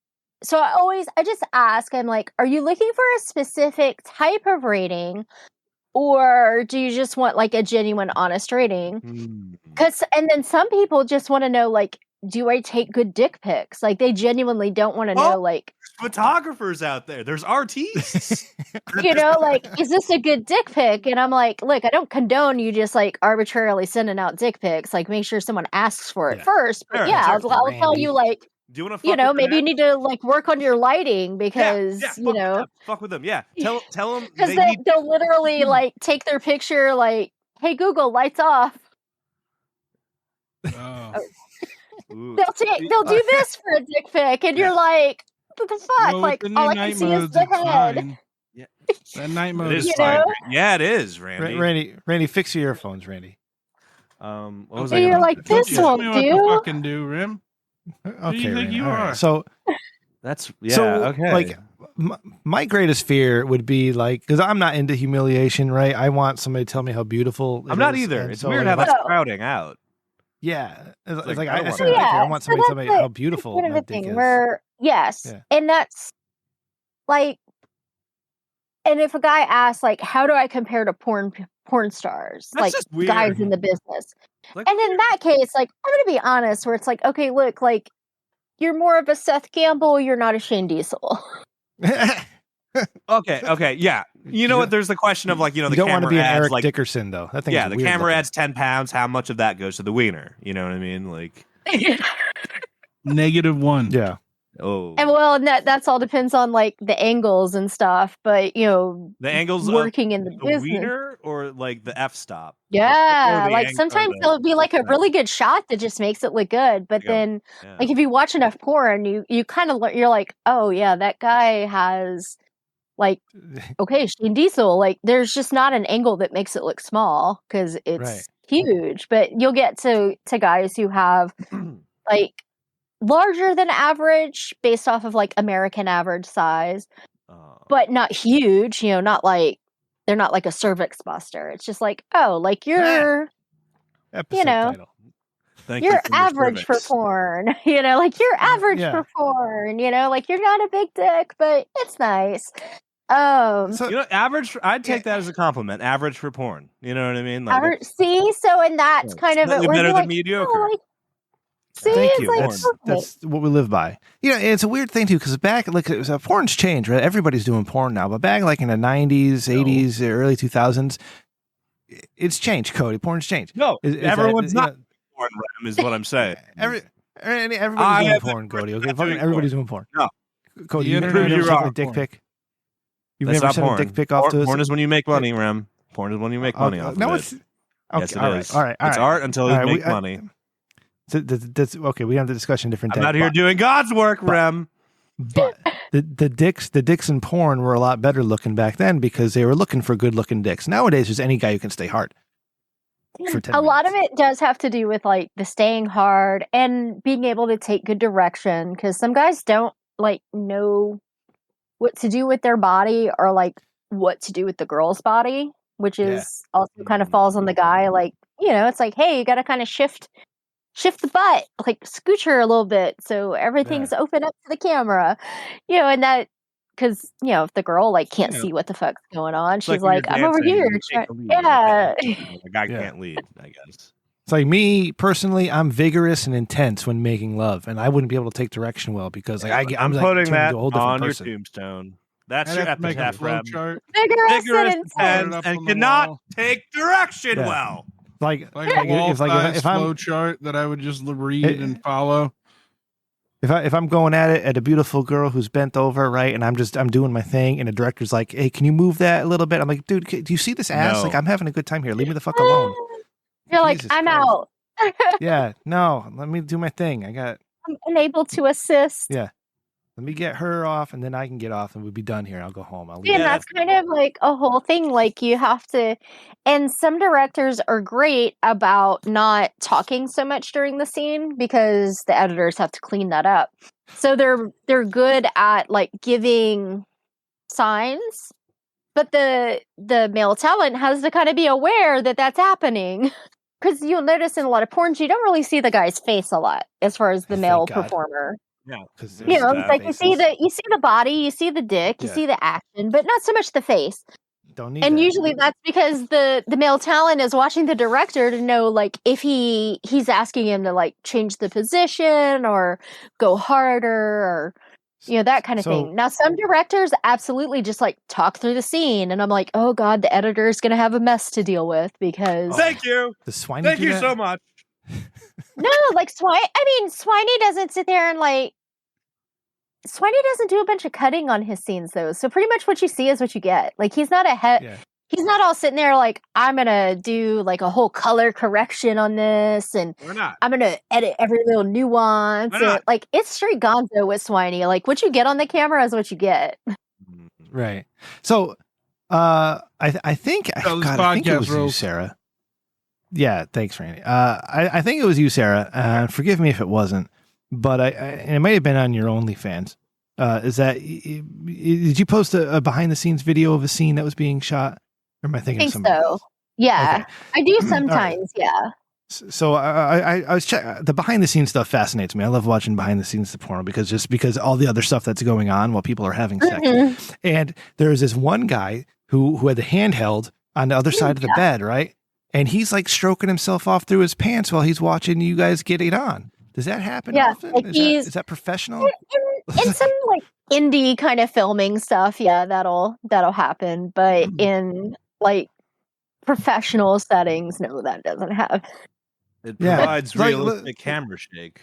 So I just ask, I'm like, are you looking for a specific type of rating, or do you just want like a genuine, honest rating? And then some people just want to know, like, do I take good dick pics? Like, they genuinely don't want to know, like, photographers out there. There's artists. Like, is this a good dick pic? And I'm like, look, I don't condone you just like arbitrarily sending out dick pics. Like, make sure someone asks for it first. But I'll tell you, like. Do you want to maybe you need to like work on your lighting because fuck with them. Yeah, tell them because they'll literally like take their picture like, hey Google, lights off. They'll do this for a dick pic, and you're like, what the fuck? Like all I can see is the head. Yeah, that night mode is fine. Yeah, it is, Randy. Randy, fix your earphones, Randy. What was you're like, this won't do. Fucking do, Rim. Okay, you think you are? Right. So that's okay. Like my greatest fear would be like, because I'm not into humiliation, right? I want somebody to tell me how beautiful. I'm not either. It's weird how that's crowding out. Yeah, it's like I want somebody to tell me how beautiful my dick is. And that's like, and if a guy asks like, how do I compare to porn stars, that's like guys in the business? And in that case, like, I'm going to be honest, where it's like, okay, look, like, you're more of a Seth Gamble, you're not a Shane Diesel. Okay, yeah. You know what? There's the question of like, the don't want to be an Eric adds, Dickerson though. That thing the camera adds 10 pounds. How much of that goes to the wiener? You know what I mean? Like, -1. Yeah. Oh, And well, and that's all depends on like the angles and stuff. But the angles working in the the business. wiener or like the f-stop. Yeah, Or like the sometimes it'll be like a really good shot that just makes it look good. But then, yeah. like if you watch enough porn, you kind of you're like, oh yeah, that guy has like, okay, Shane Diesel. Like, there's just not an angle that makes it look small because it's huge. But you'll get to guys who have like larger than average based off of like American average size, but not huge. Not like. They're not like a cervix buster. It's just like, oh, like you're, Episode title. Thank you're you for your average for cervix. porn. Like you're average for porn. Like you're not a big dick, but it's nice. So, average. I'd take that as a compliment. Average for porn. You know what I mean? Like, average, see, so and that's kind of it. better than like, mediocre. Oh, like, see, thank it's you. like That's what we live by. It's a weird thing too, because back, like, porn's changed, right? Everybody's doing porn now, but back like in the 90s, 80s, early 2000s, it's changed. Cody, porn's changed. No, everyone's not porn. Is what I'm saying. Everybody's doing porn, Cody. Okay, fucking everybody's doing porn. No, Cody, you've never taken a dick pic. You've never sent a dick pic off to us. Porn is when you make money, Rem. Porn is when you make money off of it. Yes, it is. All right. It's art until you make money. That's okay. We have the discussion different day. I'm out here doing God's work, Rem. But the dicks in porn were a lot better looking back then because they were looking for good looking dicks. Nowadays, there's any guy who can stay hard. For 10 a lot of minutes. it does have to do with like the staying hard and being able to take good direction, because some guys don't like know what to do with their body or like what to do with the girl's body, which is also kind of falls on the guy. Like, it's like, hey, you got to kind of shift the butt, like scooch her a little bit so everything's open up to the camera, and that, because if the girl like can't see what the fuck's going on, she's like I'm over here. The guy can't lead, I guess. It's like me personally, I'm vigorous and intense when making love, and I wouldn't be able to take direction well because like I'm like, putting that into a whole different on person. your tombstone. That's your epitaph, Rem. Vigorous and intense and cannot take direction well. Like if I'm flow chart that I would just read and follow. If I'm going at it at a beautiful girl who's bent over, right, and I'm doing my thing, and the director's like, "Hey, can you move that a little bit?" I'm like, "Dude, do you see this ass? No. Like, I'm having a good time here. Leave me the fuck alone." You're like, I'm out. Yeah, no, let me do my thing. I'm unable to assist. Yeah. Let me get her off, and then I can get off, and we'll be done here. I'll go home. And that's kind of like a whole thing. Like you have to, and some directors are great about not talking so much during the scene because the editors have to clean that up. So they're good at like giving signs, but the male talent has to kind of be aware that that's happening. Because you'll notice in a lot of porns, you don't really see the guy's face a lot as far as the male performer. Yeah, because like you see the body, you see the dick, you see the action, but not so much the face. Don't need. And that. usually that's because the male talent is watching the director to know like if he's asking him to like change the position or go harder or that kind of thing. Now some directors absolutely just like talk through the scene, and I'm like, oh god, the editor is gonna have a mess to deal with because thank you. Thank you so much. No, like Swiney doesn't sit there and like. Swiney doesn't do a bunch of cutting on his scenes though, so pretty much what you see is what you get. Like he's not he's not all sitting there like I'm gonna do like a whole color correction on this, and I'm gonna edit every little nuance. And, like it's straight gonzo with Swiney. Like what you get on the camera is what you get. Right. So, I think I think it was you, Sarah. Yeah, thanks, Randy. I think it was you, Sarah. Forgive me if it wasn't, but and it might have been on your OnlyFans. Is that did you post a behind the scenes video of a scene that was being shot? Or am I thinking I think so. Yeah, okay. I do sometimes. Right. Yeah. So I was checking the behind the scenes stuff. Fascinates me. I love watching behind the scenes of porno because all the other stuff that's going on while people are having sex. And there was this one guy who had the handheld on the other side of the bed, right? And he's like stroking himself off through his pants while he's watching you guys get it on. Does that happen often? Like is that professional? In some like indie kind of filming stuff, yeah, that'll happen. But in like professional settings, no, that doesn't happen. It Yeah. provides Like, realistic camera shake.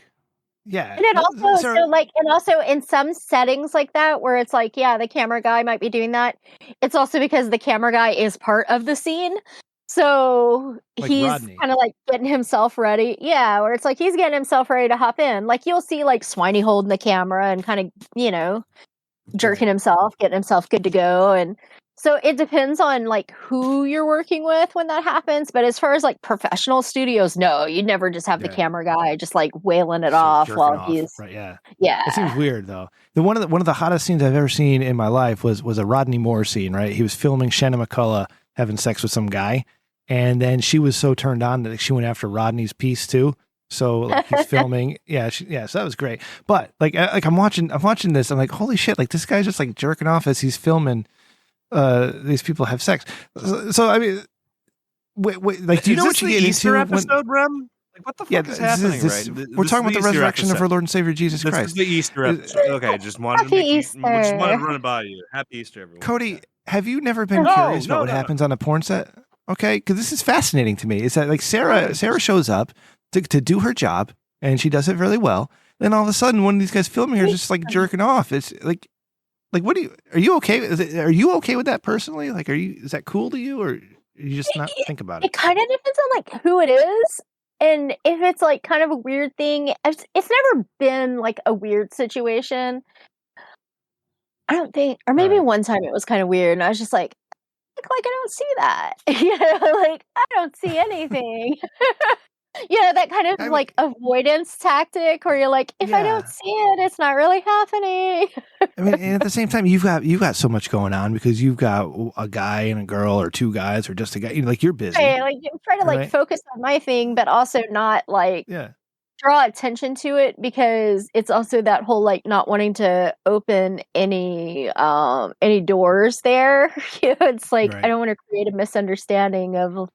Yeah. And it also and also in some settings like that where it's like, yeah, the camera guy might be doing that. It's also because the camera guy is part of the scene. So Like he's Rodney. kind of like getting himself ready. Yeah, where it's like he's getting himself ready to hop in. Like you'll see like Swiney holding the camera and kind of, jerking himself, getting himself good to go. And so it depends on like who you're working with when that happens. But as far as like professional studios, no, you'd never just have the camera guy just like wailing it off while he's right. Yeah. Yeah. It seems weird though. One of the hottest scenes I've ever seen in my life was a Rodney Moore scene, right? He was filming Shannon McCullough having sex with some guy. And then she was so turned on that she went after Rodney's piece too. So like he's filming, so that was great. But like I'm watching this, I'm like, holy shit! Like this guy's just like jerking off as he's filming. These people have sex. So I mean, wait, like, do you know what you get Easter into? Episode, Rem? Like, what the fuck is happening? We're talking about the resurrection of our Lord and Savior Jesus Christ. This is the Easter episode. Okay, just wanted to run it by you. Happy Easter, everyone. Cody, have you never been curious about what happens on a porn set? Okay, because this is fascinating to me. Is that like Sarah shows up to do her job, and she does it really well. Then all of a sudden, one of these guys filming her is just like jerking off. It's like what are you okay? Are you okay with that personally? Like, is that cool to you, or you just not think about it? It kind of depends on like who it is, and if it's like kind of a weird thing. It's never been like a weird situation. I don't think, or maybe one time it was kind of weird, and I was just like I don't see that. Like I don't see anything. That kind of like avoidance tactic where you're like, if I don't see it, it's not really happening. I mean, and at the same time, you've got so much going on because you've got a guy and a girl, or two guys, or just a guy. Like you're busy. Right, like you try to like focus on my thing, but also not like draw attention to it, because it's also that whole like not wanting to open any doors there. It's like I don't want to create a misunderstanding of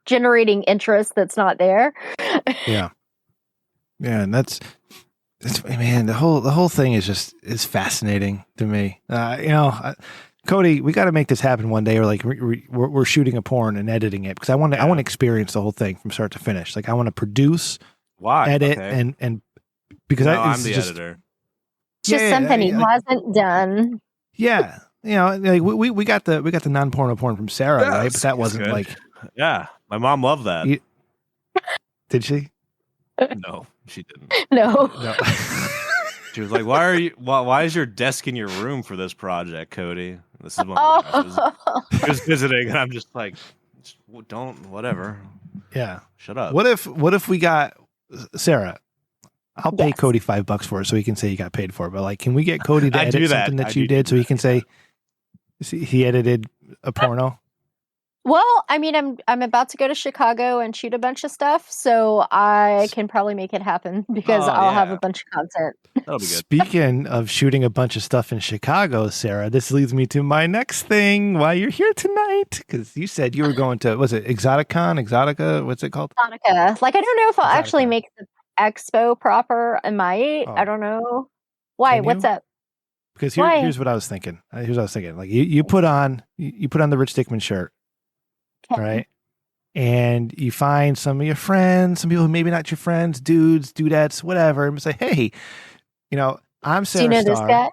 generating interest that's not there. And that's man, the whole thing is fascinating to me. Cody, we got to make this happen one day, or like we're shooting a porn and editing it, because I want to experience the whole thing from start to finish. Like I want to produce, edit, and because I'm the editor. Just something he hasn't done. Yeah, like we got the non-porno porn from Sarah, right? But that wasn't good. Like. Yeah, my mom loved that. Did she? No, she didn't. No. She was like, why is your desk in your room for this project, Cody? This is one she was visiting, and I'm just like, whatever. Yeah. Shut up. What if we got Sarah? I'll pay Cody $5 for it so he can say he got paid for it. But like, can we get Cody to edit something that you did so he can say he edited a porno? Well, I mean, I'm about to go to Chicago and shoot a bunch of stuff, so I can probably make it happen because I'll have a bunch of content. That'll be good. Speaking of shooting a bunch of stuff in Chicago, Sarah, this leads me to my next thing. Why you're here tonight? Because you said you were going to, was it Exotica? What's it called? Exotica. Like, I don't know if I'll actually make the expo proper. I might. I don't know. Why? What's up? Because here's what I was thinking. Like you put on the Rich Dickman shirt. Right. And you find some of your friends, some people who maybe not your friends, dudes, dudettes, whatever, and say, hey, I'm Sarah. Do you know this guy?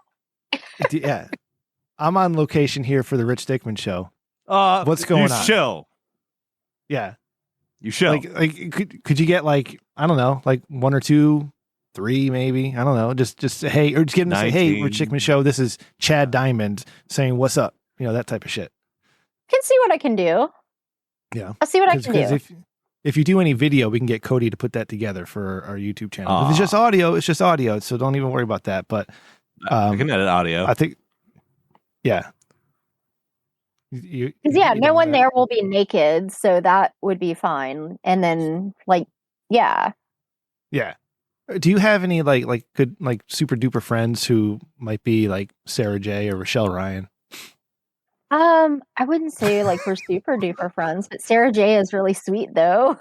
Yeah. I'm on location here for the Rich Dickman show. What's going on? Chill. Yeah. You chill. Like could you get like, I don't know, like 1 or 2, 3 maybe? I don't know. Just hey, or just get him to say, hey, Rich Dickman show, this is Chad Diamond saying what's up. That type of shit. Can see what I can do. Yeah. I'll see what I can do. If you do any video, we can get Cody to put that together for our YouTube channel. If it's just audio, so don't even worry about that. But I can edit audio. I think, no one there will be naked, so that would be fine. And then, yeah. Do you have any like good super duper friends who might be like Sarah J or Rochelle Ryan? I wouldn't say like we're super duper friends, but Sarah J is really sweet though.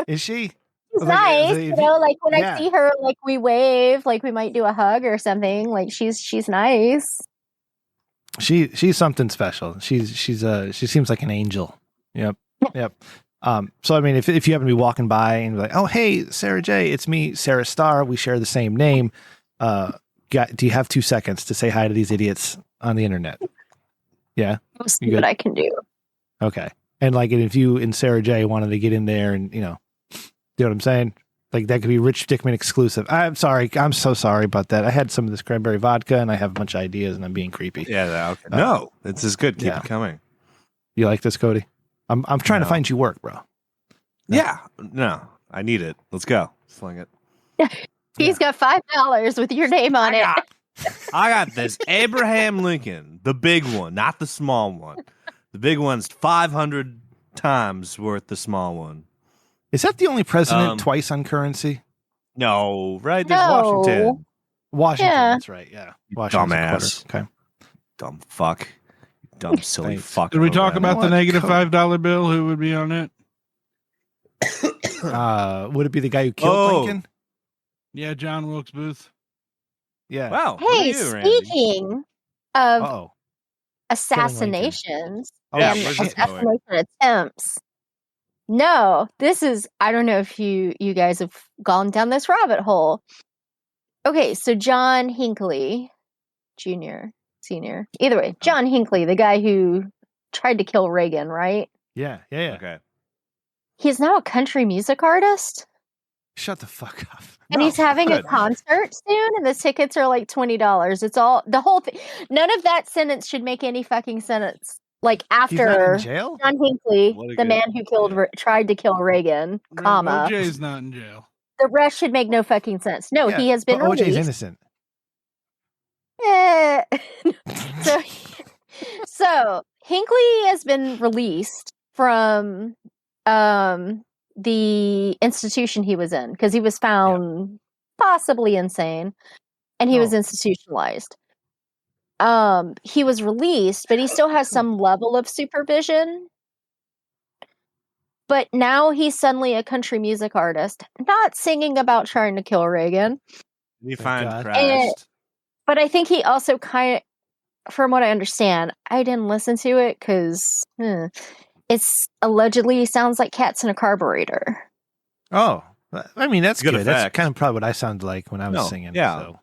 Is she? She's nice, like when I see her, like we wave, like we might do a hug or something. Like she's nice. She's something special. She seems like an angel. Yep. So I mean, if you happen to be walking by and be like, oh hey, Sarah J, it's me, Sarah Starr. We share the same name. Do you have 2 seconds to say hi to these idiots on the internet? Yeah, We'll see what I can do. Okay. And like, if you and Sarah J wanted to get in there, and you know what I'm saying? Like that could be Rich Dickman exclusive. I'm sorry. I'm so sorry about that. I had some of this cranberry vodka, and I have a bunch of ideas, and I'm being creepy. Yeah. Okay. No, this is good. Keep it coming. You like this, Cody? I'm trying to find you work, bro. Yeah. No, I need it. Let's go. Sling it. He's got $5 with your name on it. I got this Abraham Lincoln, the big one, not the small one. The big one's 500 times worth the small one. Is that the only president twice on currency? No, right? There's No. Washington, Yeah. that's right. Yeah. Washington's Dumbass. Okay. Dumb fuck. Dumb silly Thanks. fuck. Did we talk know about the what? negative $5 bill? Who would be on it? Would it be the guy who killed Lincoln? Yeah, John Wilkes Booth. Yeah. Wow. Hey, speaking of Uh-oh. assassinations Oh, and where's this assassination attempts. No, this is, I don't know if you guys have gone down this rabbit hole. Okay, so John Hinckley, Jr., Senior, either way, John Hinckley, the guy who tried to kill Reagan, right? Yeah. Okay. He's now a country music artist. Shut the fuck up. And he's having a good. concert soon, and the tickets are like $20. It's all the whole thing. None of that sentence should make any fucking sense. Like He's not after in jail? John Hinckley, What a the good- man who killed tried to kill Reagan, comma. OJ's not in jail. The rest should make no fucking sense. No, Yeah, he has been but OJ's released. innocent. Eh. so Hinckley has been released from the institution he was in because he was found possibly insane, and he was institutionalized. He was released, but he still has some level of supervision. But now he's suddenly a country music artist, not singing about trying to kill Reagan. You find God. Christ. But I think he also kind of, from what I understand, I didn't listen to it because it's allegedly sounds like cats in a carburetor. Oh, I mean, that's Good good. That's effect. kind of probably what I sounded like when I was No, singing. yeah. So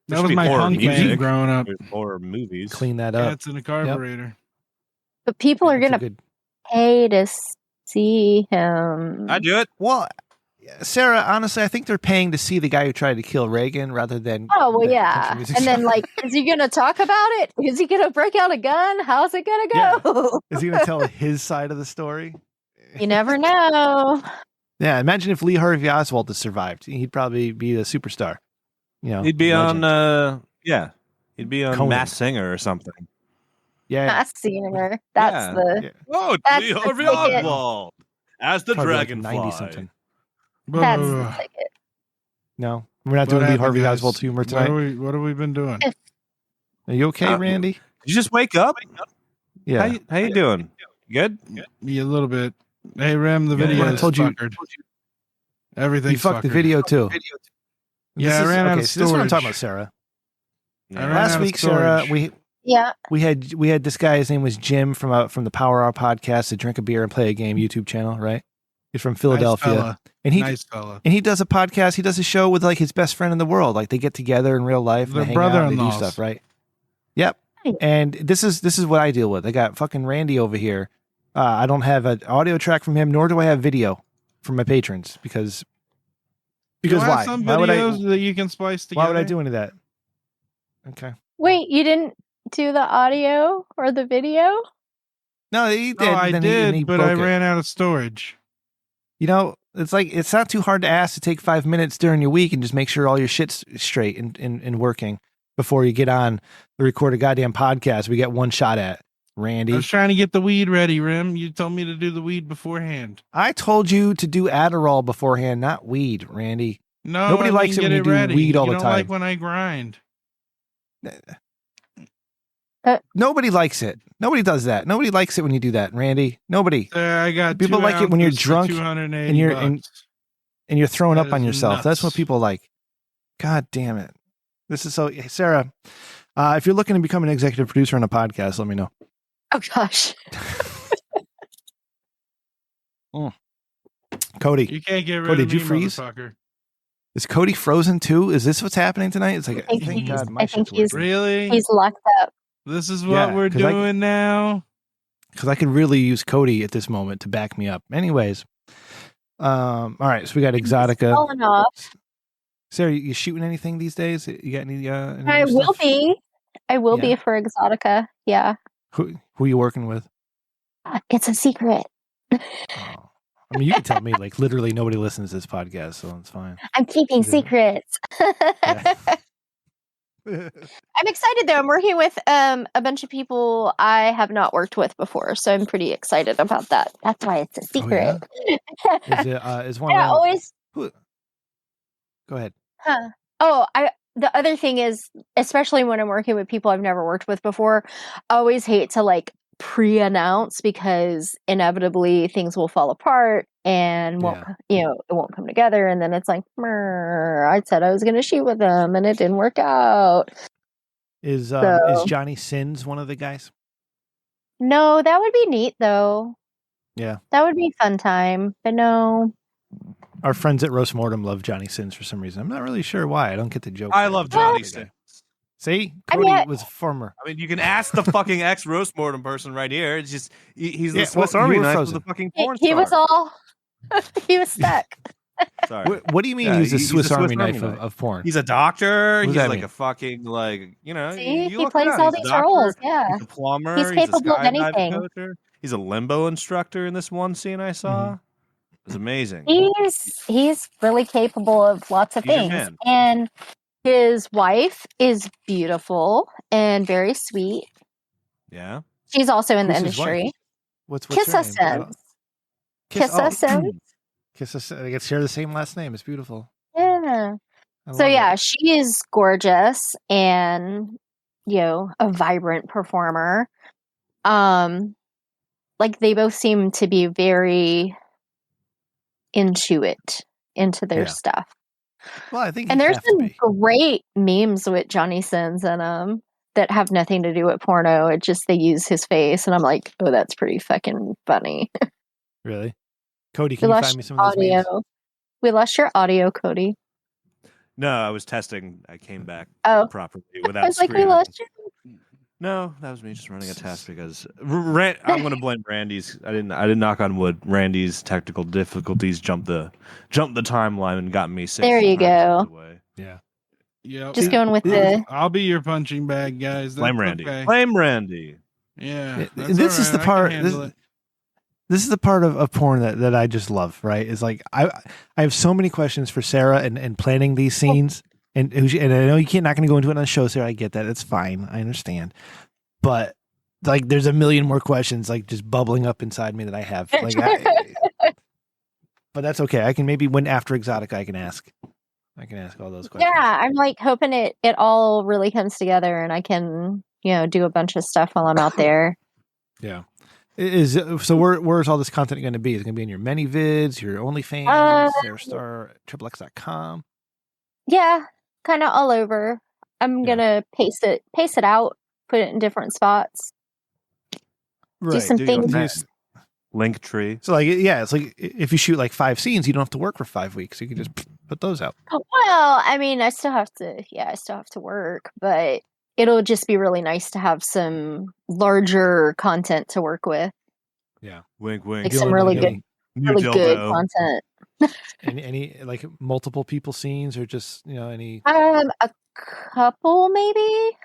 That was my punk band growing up. Or movies. clean that up. Cats in a carburetor. But people are That's a going to good. pay to see him. I do it. Well, Sarah, honestly, I think they're paying to see the guy who tried to kill Reagan rather than. Oh, well, the yeah. country music And then, star. like, is he going to talk about it? Is he going to break out a gun? How's it going to go? Is he going to tell his side of the story? You never know. Yeah, imagine if Lee Harvey Oswald had survived. He'd probably be a superstar. You know, He'd be legend. on. He'd be on Conan. Masked Singer or something. Yeah, Masked Singer. That's the. yeah. Oh, That's Lee the Harvey ticket. Oswald as the Probably like dragonfly. 90 something. That's the Ugh. ticket. No, we're not What doing Lee happened, Harvey guys? Oswald humor tonight. What have we been doing? Are you okay, Randy? Did you just wake up? Yeah. How you doing? Good. Yeah, a little bit. Hey, Rem, the Yeah, video I is told you- fuckered. Everything's You fucked the fuckered. video too. Yeah, I ran out of so this is what I'm talking storage. about, Sarah. I ran Last out of week, Sarah, storage. Yeah. we had this guy. His name was Jim from the Power Hour podcast, the Drink a Beer and Play a Game YouTube channel. Right? He's from Philadelphia, Nice fella. and he Nice fella. and he does a podcast. He does a show with like his best friend in the world. Like they get together in real life. And They're they hang out and they do brother-in-laws. stuff. Right? Yep. And this is what I deal with. I got fucking Randy over here. I don't have an audio track from him, nor do I have video from my patrons because You have why? some Why would I? videos that you can splice together. Why would I do any of that? Okay. Wait, you didn't do the audio or the video? No, he did. No, I then did, he but I broke it. ran out of storage. You know, it's like it's not too hard to ask to take 5 minutes during your week and just make sure all your shit's straight and working before you get on the record a goddamn podcast. We get one shot at Randy. I was trying to get the weed ready, Rim. You told me to do the weed beforehand. I told you to do Adderall beforehand, not weed, Randy. No, Nobody I likes didn't it when get you do ready. weed all You the don't time. like when I grind. Nobody likes it. Nobody does that. Nobody likes it when you do that, Randy. Nobody. I got People 2 like it when you're ounces for drunk 280 and you're bucks. and you're throwing That up on is yourself. That's what nuts. people like. God damn it. This is so Sarah, if you're looking to become an executive producer on a podcast, let me know. Oh gosh. Cody. You can't get rid Cody, of did me, you freeze? motherfucker. Is Cody frozen too? Is this what's happening tonight? It's like, I think thank he's- God my I think shit's he's- working. Really? He's locked up. This is Yeah, what we're 'cause I- doing now. Because I could really use Cody at this moment to back me up. Anyways, all right. So we got Exotica. Falling off. Sarah, you shooting anything these days? You got any? Any I new will stuff? be. I will Yeah. be for Exotica. Yeah. Who are you working with? It's a secret. Oh. I mean, you can tell me. Like, literally, nobody listens to this podcast, so it's fine. I'm keeping Yeah. secrets. Yeah. I'm excited though. I'm working with a bunch of people I have not worked with before, so I'm pretty excited about that. That's why it's a secret. Is it? Is one? I of them, always. who, go ahead. Huh. Oh, the other thing is, especially when I'm working with people I've never worked with before, I always hate to like pre-announce because inevitably things will fall apart and won't, it won't come together, and then it's like, I said I was going to shoot with them and it didn't work out. Is Johnny Sins one of the guys? No, that would be neat though. Yeah, that would be fun time. But no, our friends at Roast Mortem love Johnny Sins for some reason. I'm not really sure why. I don't get the joke. I love Johnny Sins. See, I Cody mean, was former. I mean, you can ask the fucking ex roast mortem person right here. It's just he's the Yeah, Swiss well, Army you were knife of frozen. the fucking porn he star. was all he was stuck. Sorry. What do you mean Yeah, he's a he's Swiss a Swiss Army Army knife knife. of porn? He's a doctor. What does He's that like mean? a fucking See, you he look plays it up. all He's a these doctor, roles. Yeah, He's a plumber. He's capable a of skydive anything. coacher. He's a limbo instructor in this one scene I saw. It was amazing. he's really capable of lots of He's your things, man. and his wife is beautiful and very sweet. Yeah. She's also in the Who's his wife? industry. What's Kiss her us, name? Sense. Kiss us, Sense. Kiss us. They get share the same last name. It's beautiful. Yeah. I So love yeah, it. she is gorgeous and a vibrant performer. Like they both seem to be very into their stuff. Well, I think And you there's have to some be. great memes with Johnny Sins in them that have nothing to do with porno. It just they use his face, and I'm like, oh, that's pretty fucking funny. Really, Cody? We Can you lost find me some of those audio. memes? We lost your audio, Cody. No, I was testing. I came back Oh, properly I without was like, we screaming. lost you. No, that was me just running a test because I'm going to blame Randy's. I didn't knock on wood. Randy's technical difficulties jumped the timeline and got me 6 There you time zones go. away. Yeah. Yep. Just going with the. I'll be your punching bag, guys. Blame That's Randy. okay. Blame Randy. Yeah. This is the part. This is the part of porn that I just love. Right? Is like I have so many questions for Sarah and planning these scenes. And I know you not going to go into it on the show, Sarah. I get that. It's fine. I understand. But like, there's a million more questions like just bubbling up inside me that I have. Like, but that's okay. I can maybe when after Exotica, I can ask all those questions. Yeah, I'm like hoping it all really comes together, and I can do a bunch of stuff while I'm out there. Yeah. So where's all this content going to be? Is it going to be in your many vids, your OnlyFans, SarahStar, XXX.com? Yeah, kind of all over. I'm gonna pace it out, put it in different spots. Right. Do some things. Link tree. So like, yeah, it's like if you shoot like 5 scenes, you don't have to work for 5 weeks. You can just put those out. Well, I mean, I still have to work, but it'll just be really nice to have some larger content to work with. Yeah. Wink, wink. Like some really good content. Any like multiple people scenes or just any A couple maybe.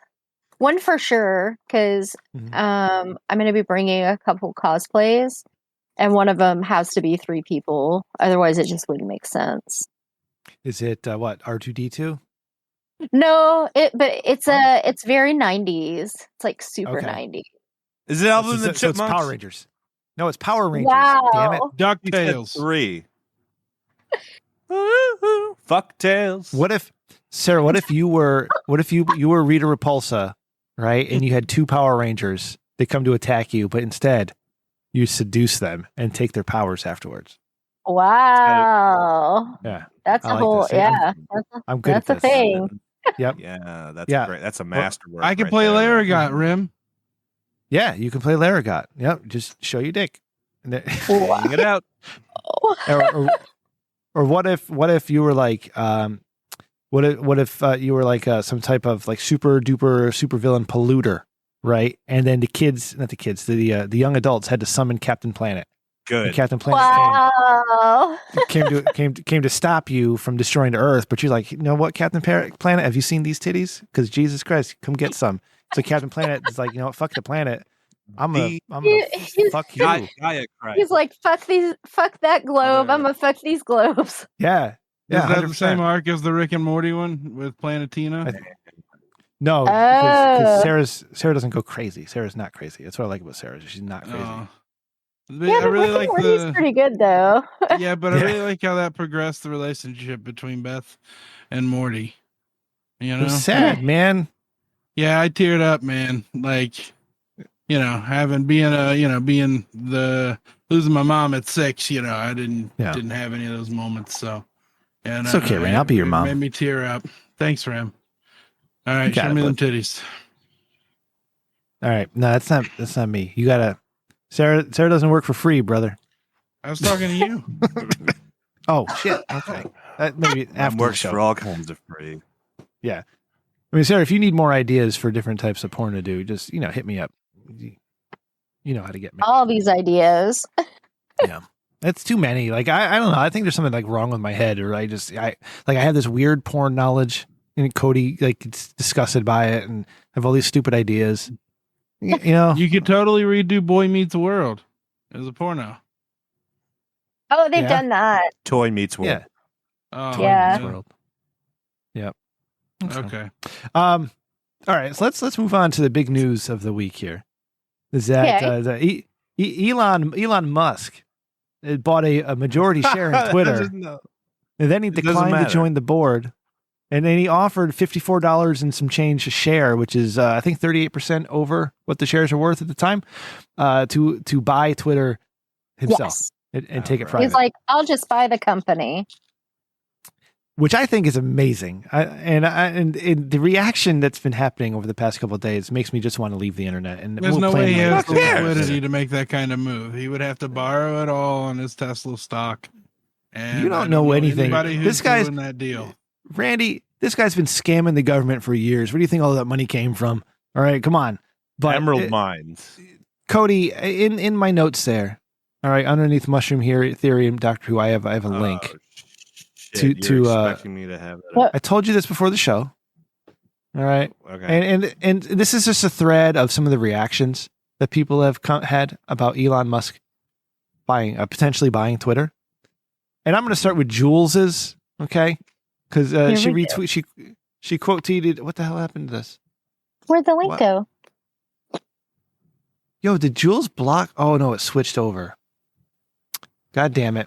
One for sure, because I'm going to be bringing a couple cosplays, and one of them has to be 3 people. Otherwise, it just wouldn't make sense. Is it what R2D2? No, it's very 90s. It's like super 90s. Is it Alvin and the So it's Chipmunks? Power Rangers. No, it's Power Rangers. Wow. Damn it. DuckTales. 3. Fuck tails. What if Sarah? What if you were Rita Repulsa, right? And you had 2 Power Rangers. They come to attack you, but instead you seduce them and take their powers afterwards. Wow. Yeah, that's I a like whole. this. Yeah, I'm good. that's at a this. thing. Yep. Yeah, that's great. That's a masterwork. I can right play there. Laragot, Rim. Yeah, you can play Laragot. Yep, just show your dick. And Hang it out. or Or what if you were like what if you were like some type of like super duper super villain polluter, right? And then the young adults had to summon Captain Planet. Good. And Captain Planet Wow. came to stop you from destroying the Earth, but you're like, you know what, Captain Planet, have you seen these titties? Because Jesus Christ, come get some. So Captain Planet is like, you know what, fuck the planet. I'm gonna fuck you. He's like, fuck that globe. I'm gonna fuck these globes. Yeah. Yeah, Is that the 100%. same arc as the Rick and Morty one with Planetina? No, because Sarah doesn't go crazy. Sarah's not crazy. That's what I like about Sarah. She's not crazy. Yeah, I really like Morty's pretty good though. Yeah, but I really like how that progressed the relationship between Beth and Morty. You know, It was sad, man. Yeah, I teared up, man. Like, being losing my mom at 6. I didn't have any of those moments. So, and it's okay, Ram. I'll be your mom. Made me tear up. Thanks, Ram. All right, show me them titties. All right, no, that's not me. You gotta. Sarah doesn't work for free, brother. I was talking to you. Oh shit. Okay. Maybe after works for all kinds of free. Yeah. I mean, Sarah, if you need more ideas for different types of porn to do, just hit me up. You know how to get me. All these ideas. Yeah. That's too many. Like I don't know. I think there's something like wrong with my head, or I have this weird porn knowledge, and Cody gets disgusted by it, and have all these stupid ideas. You could totally redo Boy Meets World as a porno. Oh, they've done that. Toy Meets World. Yeah. Oh, yeah. World. Yep. Okay. All right. So let's move on to the big news of the week here. Is that Elon Musk bought a majority share in Twitter, and then he declined to join the board. And then he offered $54 and some change a share, which is I think 38% over what the shares are worth at the time, to buy Twitter himself and take it private. He's like, I'll just buy the company, which I think is amazing. And the reaction that's been happening over the past couple of days makes me just want to leave the internet. And there's no way he has the liquidity to make that kind of move. He would have to borrow it all on his Tesla stock. And you don't know anything. This guy's doing that deal. Randy, this guy's been scamming the government for years. Where do you think all that money came from? All right, come on. But Emerald Mines. Cody, in my notes there, all right, underneath Mushroom Theory and Doctor Who, I have a link to expecting me to have that. I told you this before the show. All right. Okay. And this is just a thread of some of the reactions that people have had about Elon Musk potentially buying Twitter. And I'm going to start with Jules's, okay? Because she quote tweeted, what the hell happened to this? Where'd the link go? Yo, did Jules block? Oh no, it switched over. God damn it.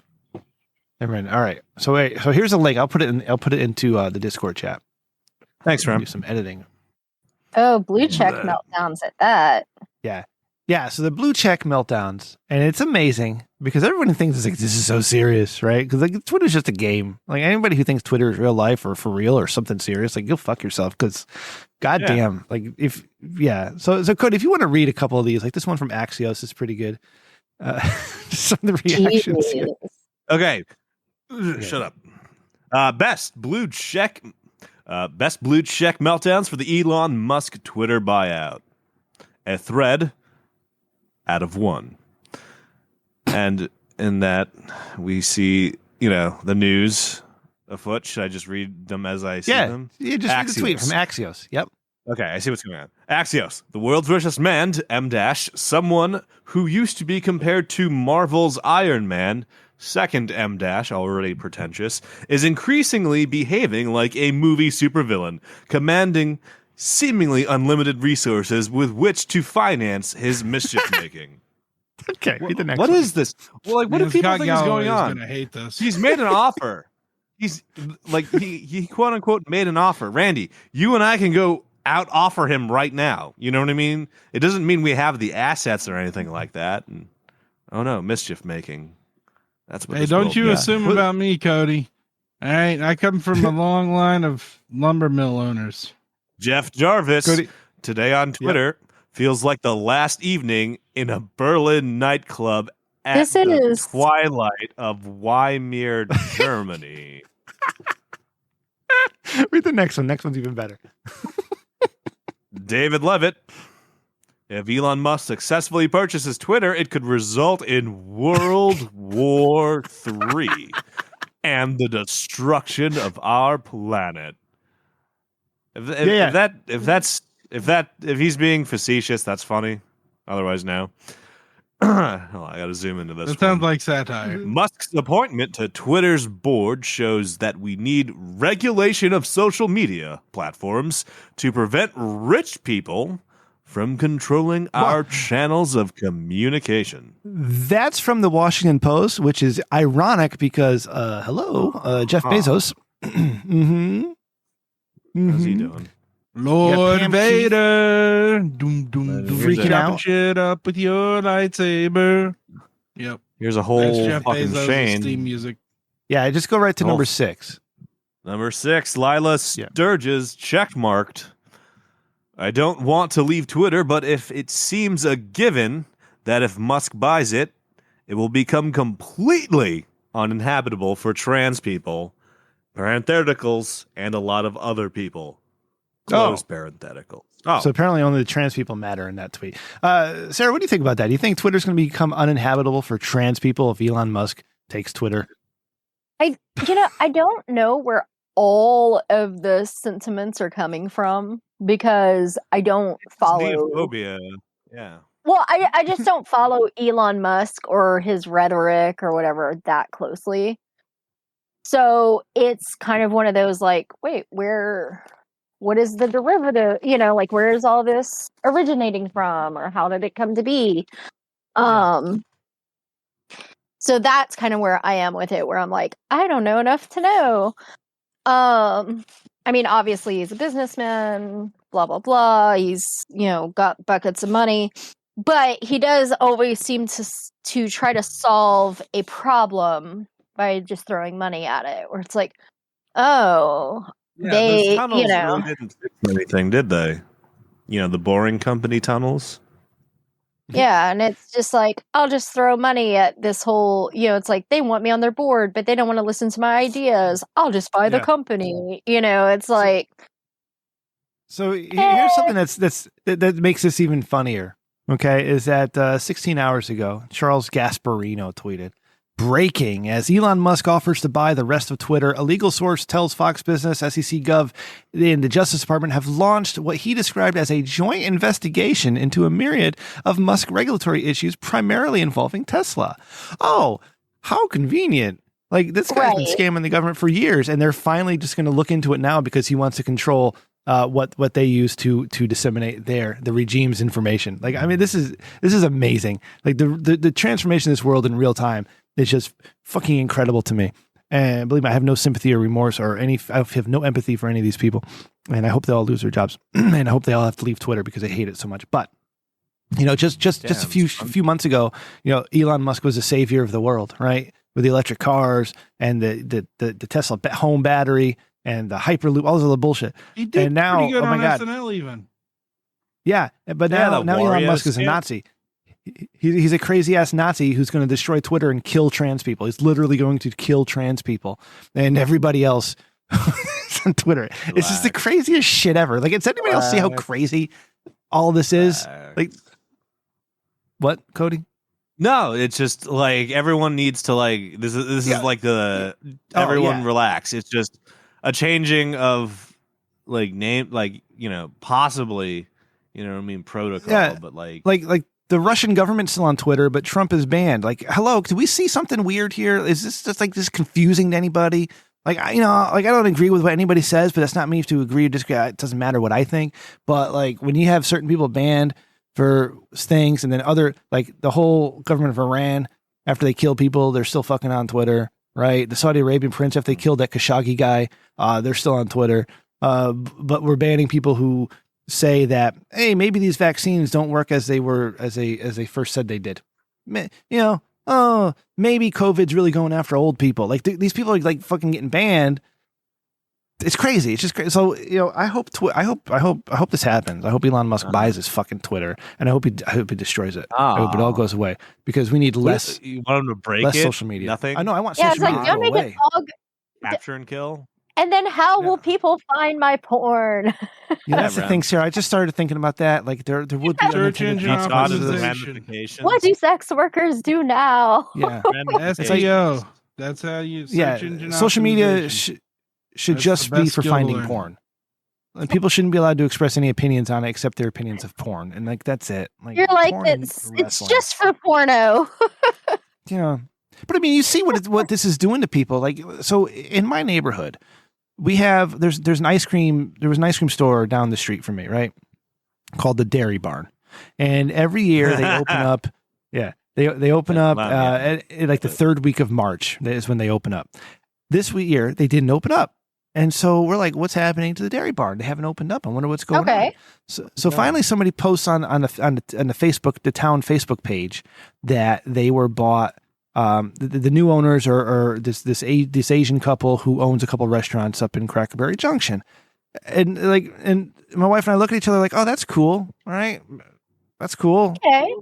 Never mind. All right. So here's a link. I'll put it into the Discord chat. Thanks, Ram. Do some editing. Oh, blue check meltdowns at that. Yeah. Yeah, so the blue check meltdowns, and it's amazing because everyone thinks this is so serious, right? Because Twitter's just a game. Like anybody who thinks Twitter is real life or for real or something serious, like you'll fuck yourself. Because, goddamn, So Cody, if you want to read a couple of these, like this one from Axios is pretty good. Some of the reactions. Okay, shut up. Best blue check meltdowns for the Elon Musk Twitter buyout. A thread out of 1. And in that, we see, the news afoot. Should I just read them as I see them? Yeah, just read the tweet from Axios. Yep. Okay, I see what's going on. Axios, the world's richest man, M-, someone who used to be compared to Marvel's Iron Man, second M-, already pretentious, is increasingly behaving like a movie supervillain, commanding seemingly unlimited resources with which to finance his mischief making. Okay, read the next what one. is this? Well, like, what do people think is going on? Gonna hate this. He's made an offer. He's like he quote unquote made an offer. Randy, you and I can go out offer him right now. You know what I mean? It doesn't mean we have the assets or anything like that. And oh no, mischief making. That's what. Hey, don't you assume about me, Cody? All right, I come from a long line of lumber mill owners. Jeff Jarvis, today on Twitter, feels like the last evening in a Berlin nightclub at This the is- twilight of Weimar, Germany. Read the next one. Next one's even better. David Levitt. If Elon Musk successfully purchases Twitter, it could result in World War III and the destruction of our planet. If he's being facetious, that's funny. Otherwise, no. I got to zoom into this. That sounds like satire. Musk's appointment to Twitter's board shows that we need regulation of social media platforms to prevent rich people from controlling our channels of communication. That's from the Washington Post, which is ironic because, Jeff Bezos. How's he doing? Lord Pam Vader, doom doom doom, Freaking chopping out. shit up with your lightsaber. Yep, Here's a that's whole Jeff fucking Bezos' chain. theme music. Yeah, just go right to Oh. number 6. Number 6, Lila Sturges checkmarked. I don't want to leave Twitter, but if it seems a given that if Musk buys it, it will become completely uninhabitable for trans people, parentheticals, and a lot of other people. Close parentheticals. Oh, So apparently only the trans people matter in that tweet. Sarah, what do you think about that? Do you think Twitter's going to become uninhabitable for trans people if Elon Musk takes Twitter? I don't know where all of the sentiments are coming from because I don't follow. xenophobia. Yeah. Well, I just don't follow Elon Musk or his rhetoric or whatever that closely. So it's kind of one of those like, wait, what is the derivative? Like where is all this originating from or how did it come to be? So that's kind of where I am with it, where I'm like, I don't know enough to know. I mean, obviously he's a businessman, blah, blah, blah. He's, got buckets of money, but he does always seem to try to solve a problem by just throwing money at it, where it's like, oh, Yeah, they, those tunnels really didn't fix anything, did they? The Boring Company tunnels. yeah, and it's just like, I'll just throw money at this whole, it's like they want me on their board, but they don't want to listen to my ideas. I'll just buy the company. It's like. So here's something that makes this even funnier. Okay, is that 16 hours ago, Charles Gasparino tweeted, breaking, as Elon Musk offers to buy the rest of Twitter, a legal source tells Fox Business, SEC Gov, and the Justice Department have launched what he described as a joint investigation into a myriad of Musk regulatory issues, primarily involving Tesla. Oh, how convenient. Like, this guy's been scamming the government for years, and they're finally just going to look into it now because he wants to control what they use to disseminate the regime's information. Like, I mean, this is amazing. Like the transformation of this world in real time is just fucking incredible to me. And believe me, I have no sympathy or remorse or I have no empathy for any of these people. And I hope they all lose their jobs. And I hope they all have to leave Twitter because I hate it so much. But just a few months ago, Elon Musk was the savior of the world, right? With the electric cars and the Tesla home battery and the Hyperloop, all this other bullshit. He did and now, pretty good oh my on God. SNL even. Yeah, but now Elon Musk is a Nazi. He's a crazy ass Nazi who's going to destroy Twitter and kill trans people. He's literally going to kill trans people and everybody else on Twitter. It's just the craziest shit ever. Like, does anybody else see how crazy all this is? Like, what, Cody? No, it's just like everyone needs to like this is like the everyone relax. It's just a changing of like name, like possibly protocol, but like the Russian government's still on Twitter, but Trump is banned. Like, hello, do we see something weird here? Is this just like this confusing to anybody? Like, I don't agree with what anybody says, but that's not me to agree or disagree. It doesn't matter what I think. But like when you have certain people banned for things and then other, like the whole government of Iran, after they kill people, they're still fucking on Twitter, right? The Saudi Arabian prince, after they killed that Khashoggi guy, they're still on Twitter. But we're banning people who say that, hey, maybe these vaccines don't work as they first said they did. Maybe COVID's really going after old people. Like these people are like fucking getting banned. it's crazy. It's just crazy. So I hope this happens. I hope Elon Musk buys his fucking Twitter, and I hope he destroys it. I hope it all goes away because we need less. You want him to break less it? social media. Nothing. I know. I want Yeah, social it's like media to don't go make away. it all. Capture and kill. And then how will people find my porn? Yeah, that's the Ram. thing, Sarah. I just started thinking about that. Like there would be Search engine ramifications. What do sex workers do now? Yeah, SEO. That's how you search engine social media optimization. should That's just the be best for skill to finding learn. porn. And people shouldn't be allowed to express any opinions on it except their opinions of porn. And like that's it. Like You're like porn and it's wrestling. just for porno. Yeah. But I mean, you see what this is doing to people. Like, so in my neighborhood, we have there's an ice cream. There was an ice cream store down the street from me, right? Called the Dairy Barn, and every year they open up. Yeah, they open up at like the third week of March is when they open up. This year they didn't open up, and so we're like, "What's happening to the Dairy Barn? They haven't opened up. I wonder what's going on." So finally, somebody posts on the Facebook, the town Facebook page, that they were bought. The new owners are this Asian couple who owns a couple restaurants up in Crackerberry Junction, and my wife and I look at each other like, oh, that's cool, all right, that's cool. Okay.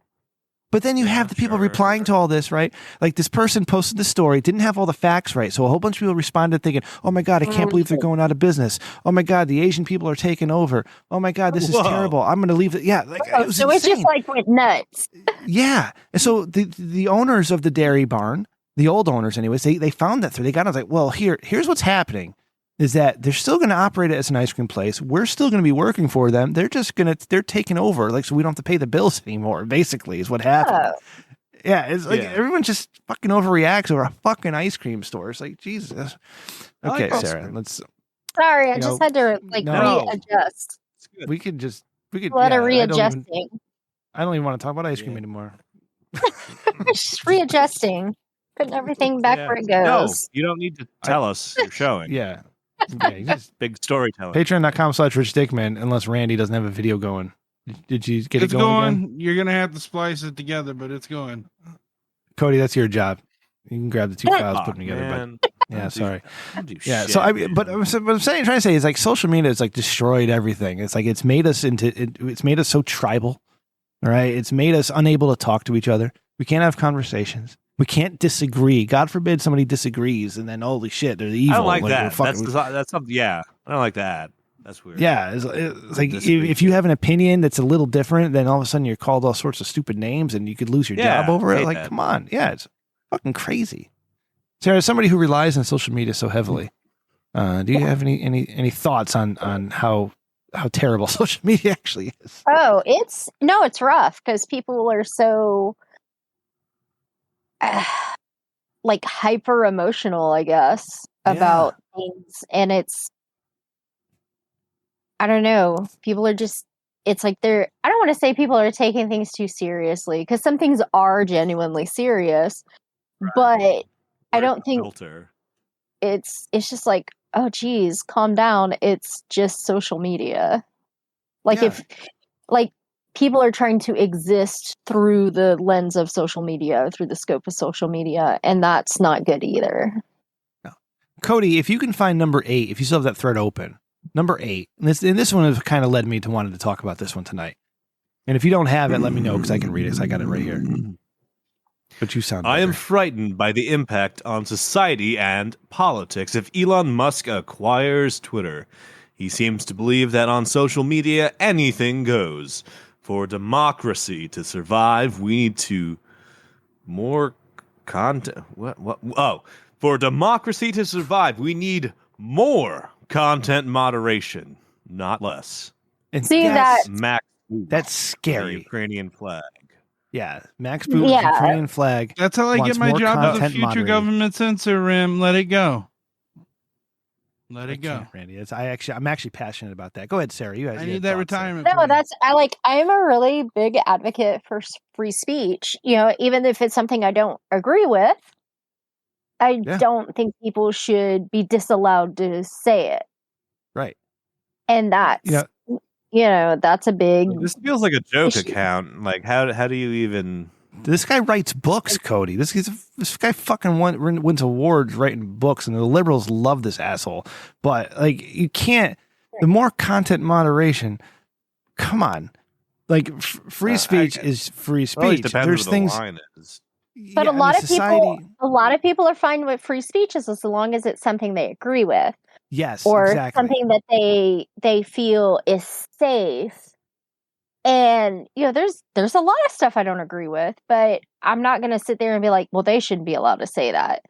But then you have the people replying to all this, right? Like this person posted the story, didn't have all the facts right, so a whole bunch of people responded thinking, oh my god, I can't believe they're going out of business. Oh my god, the Asian people are taking over. Oh my god, this is terrible. I'm going to leave it. Yeah, like it was so insane. it just like went nuts. Yeah. And so the owners of the Dairy Barn, the old owners anyways, they found that through. They got, I was like, well, here's what's happening is that they're still going to operate it as an ice cream place. We're still going to be working for them. They're taking over. Like, so we don't have to pay the bills anymore, basically is what happened. Yeah. It's like everyone just fucking overreacts over a fucking ice cream store. It's like, Jesus. Okay, Sarah, Sorry, I just had to readjust. We could let her readjusting. I don't even want to talk about ice cream anymore. Just readjusting, putting everything back where it goes. No, you don't need to tell us. You're showing. Yeah. Just big storytelling. Patreon.com/Rich Dickman, unless Randy doesn't have a video going. Did you get it going? Again? You're going to have to splice it together, but it's going. Cody, that's your job. You can grab the two files, put them together. But yeah, sorry. Yeah, so what I'm trying to say is like social media has like destroyed everything. It's like it's made us so tribal. All right, it's made us unable to talk to each other. We can't have conversations. We can't disagree. God forbid somebody disagrees, and then holy shit, they're evil. I don't like that. That's something. Yeah, I don't like that. That's weird. Yeah, it's like if you have an opinion that's a little different, then all of a sudden you're called all sorts of stupid names, and you could lose your job over it. Like, come on, it's fucking crazy. Sarah, as somebody who relies on social media so heavily, do you have any thoughts on how terrible social media actually is? Oh, it's rough because people are so like hyper emotional, I guess, about things, and I don't know. People are just. It's like I don't want to say people are taking things too seriously because some things are genuinely serious, but I don't think it's just like, oh geez, calm down. It's just social media. Like if people are trying to exist through the lens of social media, through the scope of social media, and that's not good either. No. Cody, if you can find number 8, if you still have that thread open, number 8, and this one has kind of led me to wanting to talk about this one tonight. And if you don't have it, let me know because I can read it. I got it right here. But you sound better. I am frightened by the impact on society and politics if Elon Musk acquires Twitter. He seems to believe that on social media, anything goes. For democracy to survive, we need to more content. What? Oh, for democracy to survive, we need more content moderation, not less. And see that Max that's scary. Ukrainian flag. Yeah, Max Boot, Ukrainian flag. That's how I get my job as a future government censor, Rim. Let it go. Let it go, Randy. I'm actually passionate about that. Go ahead, Sarah. I need that retirement. No, I am a really big advocate for free speech. You know, even if it's something I don't agree with, I don't think people should be disallowed to say it. Right. And that's that's a big. This feels like a joke account. Like how do you even? This guy writes books, Cody. This guy fucking wins awards writing books, and the liberals love this asshole. But like, you can't. The more content moderation. Come on, like free speech is free speech. There's things. But a lot of people are fine with free speech as long as it's something they agree with. Yes, or exactly. something that they feel is safe. And there's a lot of stuff I don't agree with, but I'm not going to sit there and be like, well, they shouldn't be allowed to say that.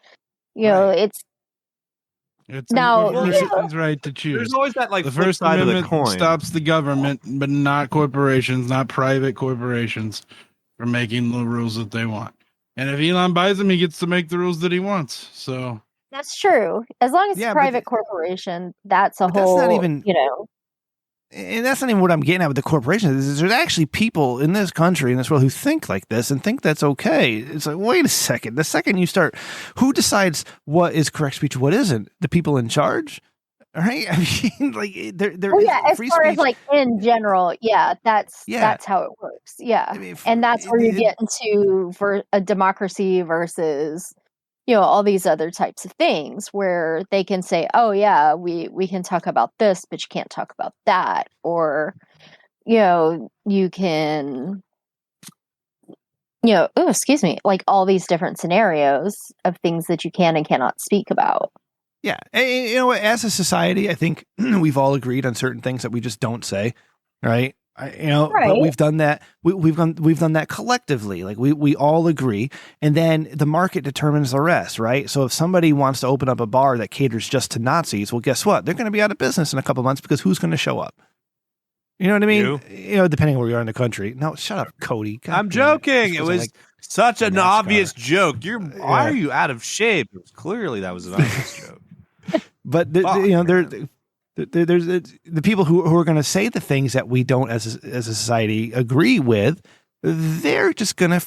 It's now a person's right to choose. There's always that like the First side Amendment of the coin. Stops the government, but not corporations, not private corporations, from making the rules that they want. And if Elon buys them, he gets to make the rules that he wants. So that's true. As long as it's a private corporation, that's a whole. That's not even And that's not even what I'm getting at with the corporations. There's actually people in this country, in this world, who think like this and think that's okay. It's like, wait a second. The second you start, who decides what is correct speech, what isn't? The people in charge, right? I mean, like there is as free far speech. as like in general, that's how it works. Yeah, I mean, and that's where you get into a democracy versus all these other types of things where they can say, oh yeah, we can talk about this, but you can't talk about that. Or, you can, excuse me, like all these different scenarios of things that you can and cannot speak about. Yeah. And, as a society, I think we've all agreed on certain things that we just don't say. Right. But we've done that. We've done that collectively. Like we all agree, and then the market determines the rest, right? So if somebody wants to open up a bar that caters just to Nazis, well, guess what? They're going to be out of business in a couple of months because who's going to show up? You know what I mean? Depending where you are in the country. No, shut up, Cody. God, I'm joking. It was such an obvious joke. Why are you out of shape? Clearly, that was an obvious joke. But there's the people who are going to say the things that we don't as a society agree with. They're just going to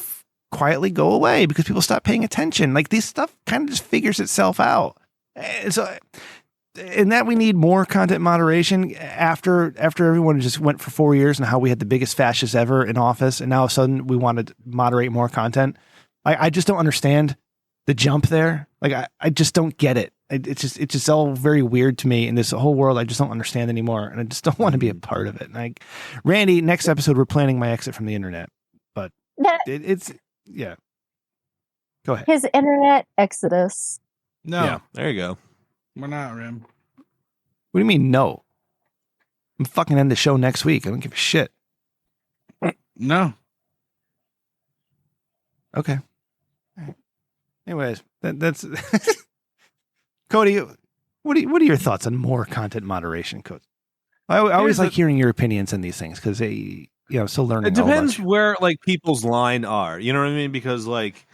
quietly go away because people stop paying attention. Like this stuff kind of just figures itself out. And that we need more content moderation after everyone just went for 4 years and how we had the biggest fascists ever in office. And now all of a sudden we want to moderate more content. I just don't understand the jump there. Like I just don't get it. It's just all very weird to me, and this whole world I just don't understand anymore, and I just don't want to be a part of it. Like, Randy, next episode we're planning my exit from the internet, but it's Go ahead. His internet exodus. No, yeah, there you go. We're not, Rim. What do you mean no? I'm fucking end the show next week. I don't give a shit. No. Okay. All right. Anyways, that's. Cody, what are your thoughts on more content moderation, Cody? I always like hearing your opinions on these things because still learning. It depends where like people's line are. You know what I mean? Because like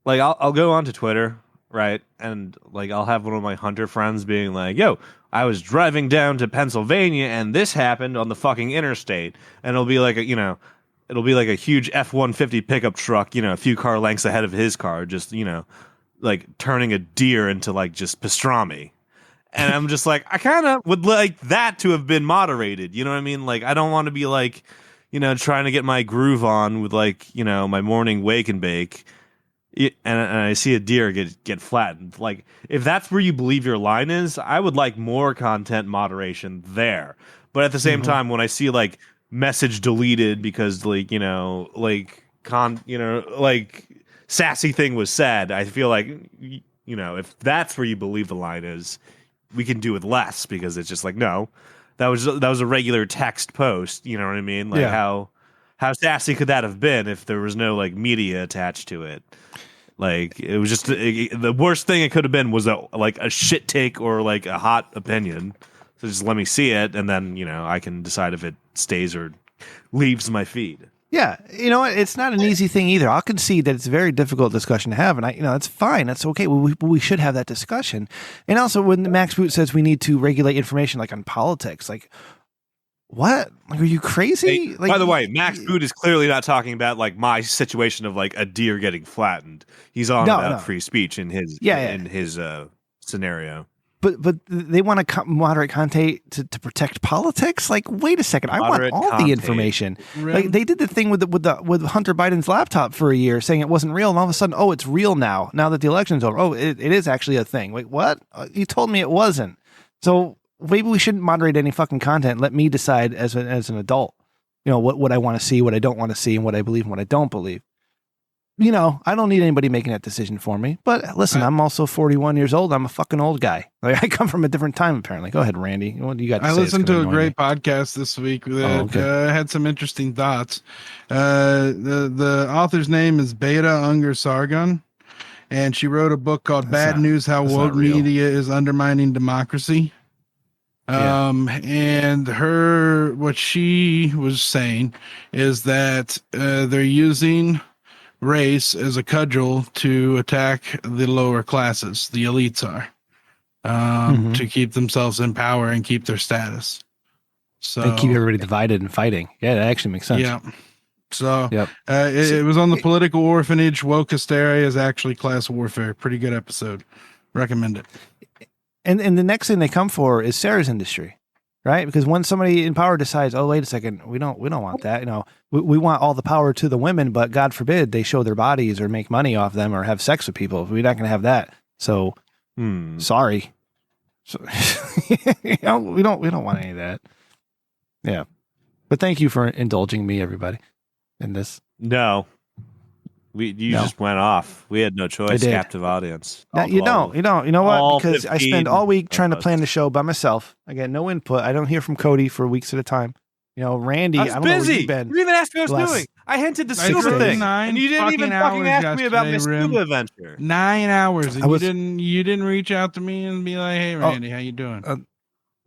I'll go onto Twitter, right, and like I'll have one of my hunter friends being like, "Yo, I was driving down to Pennsylvania and this happened on the fucking interstate," and it'll be like it'll be like a huge F-150 pickup truck, a few car lengths ahead of his car, just like turning a deer into like just pastrami. And I'm just like, I kind of would like that to have been moderated. You know what I mean? Like, I don't want to be like, trying to get my groove on with like, my morning wake and bake. And I see a deer get flattened. Like, if that's where you believe your line is, I would like more content moderation there. But at the same time, when I see like message deleted because like, sassy thing was said, I feel like, if that's where you believe the line is, we can do with less because it's just like, no, that was a regular text post. You know what I mean? Like how sassy could that have been if there was no like media attached to it? Like it was just the worst thing it could have been was a shit take or like a hot opinion. So just let me see it, and then I can decide if it stays or leaves my feed. Yeah, it's not an easy thing either. I'll concede that it's a very difficult discussion to have, and that's fine. That's okay. We should have that discussion. And also, when Max Boot says we need to regulate information, like on politics, like what? Like, are you crazy? Hey, like, by the way, Max Boot is clearly not talking about like my situation of like a deer getting flattened. He's on about free speech in his in his scenario. but they want to moderate content to protect politics. Like, wait a second, I want Moderate all the content. information. Rim- Like they did the thing with Hunter Biden's laptop for a year, saying it wasn't real, and all of a sudden, oh, it's real now. Now that the election's over, oh, it is actually a thing. Wait, what? You told me it wasn't. So maybe we shouldn't moderate any fucking content. Let me decide as an adult, what I want to see, what I don't want to see, and what I believe and what I don't believe. I don't need anybody making that decision for me. But listen, I'm also 41 years old. I'm a fucking old guy. Like, I come from a different time, apparently. Go ahead, Randy. What do you got to say? I listened to a great podcast this week that had some interesting thoughts. The author's name is Beta Unger Sargon, and she wrote a book called Bad News: How Woke Media is Undermining Democracy. And what she was saying is that they're using race as a cudgel to attack the lower classes, the elites are, to keep themselves in power and keep their status. So they keep everybody divided and fighting. Yeah, that actually makes sense. Yeah. So it was on the political orphanage. Woke hysteria is actually class warfare. Pretty good episode. Recommend it. And the next thing they come for is Sarah's industry, right? Because when somebody in power decides, oh, wait a second, we don't want that. We want all the power to the women, but God forbid they show their bodies or make money off them or have sex with people. We're not going to have that. So sorry. So, we don't want any of that. Yeah. But thank you for indulging me, everybody, in this. No. You just went off. We had no choice. Captive audience. No, you don't. You know what? Because I spend all week trying to plan the show by myself. I get no input. I don't hear from Cody for weeks at a time. Randy, I don't know where you've been. You even asked me what I was doing. I hinted the scuba thing, and you didn't even fucking ask me about my scuba adventure. 9 hours, and you didn't reach out to me and be like, "Hey, Randy, how you doing?"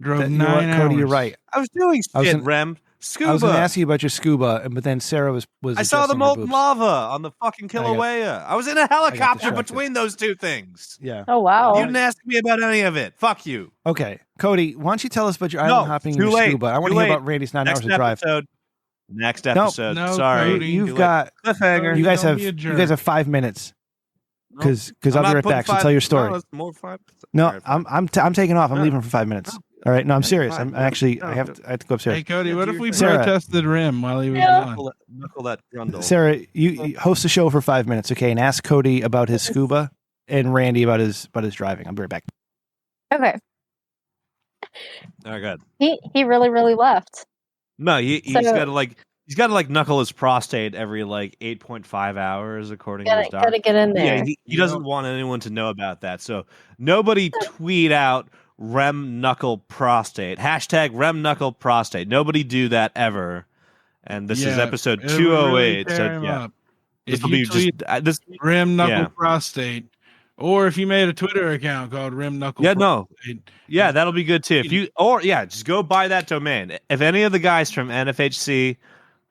Drove 9 hours. Cody, you're right. I was doing shit, Rem. Scuba. I was going to ask you about your scuba, but then Sarah was. I saw the molten lava on the fucking Kilauea. I was in a helicopter between those two things. Yeah. Oh wow. You didn't ask me about any of it. Fuck you. Okay, Cody, why don't you tell us about your island hopping and your scuba? I want to hear about Randy's 9 hours of drive. Next episode. Nope. Sorry, Cody, you've got cliffhanger. You guys have 5 minutes. Because I'll be right back. So tell your story. No, I'm taking off. I'm leaving for 5 minutes. All right. No, I'm serious. I have to go upstairs. Hey, Cody, what if we protested Rim while he was on? Knuckle that grundle. Sarah, you host the show for 5 minutes, okay? And ask Cody about his scuba and Randy about his driving. I'll be right back. Okay. All right, good. He really, really left. No, he's got to knuckle his prostate every 8.5 hours, according to his doctor. Gotta get in there. Yeah, he doesn't want anyone to know about that. So nobody tweet out Rem knuckle prostate. #, Rem knuckle prostate. Nobody do that ever. And this is episode 208. Really so yeah, this will be just Rem knuckle prostate. Or if you made a Twitter account called Rim Knuckle. Yeah, that'll be good too. Just go buy that domain. If any of the guys from NFHC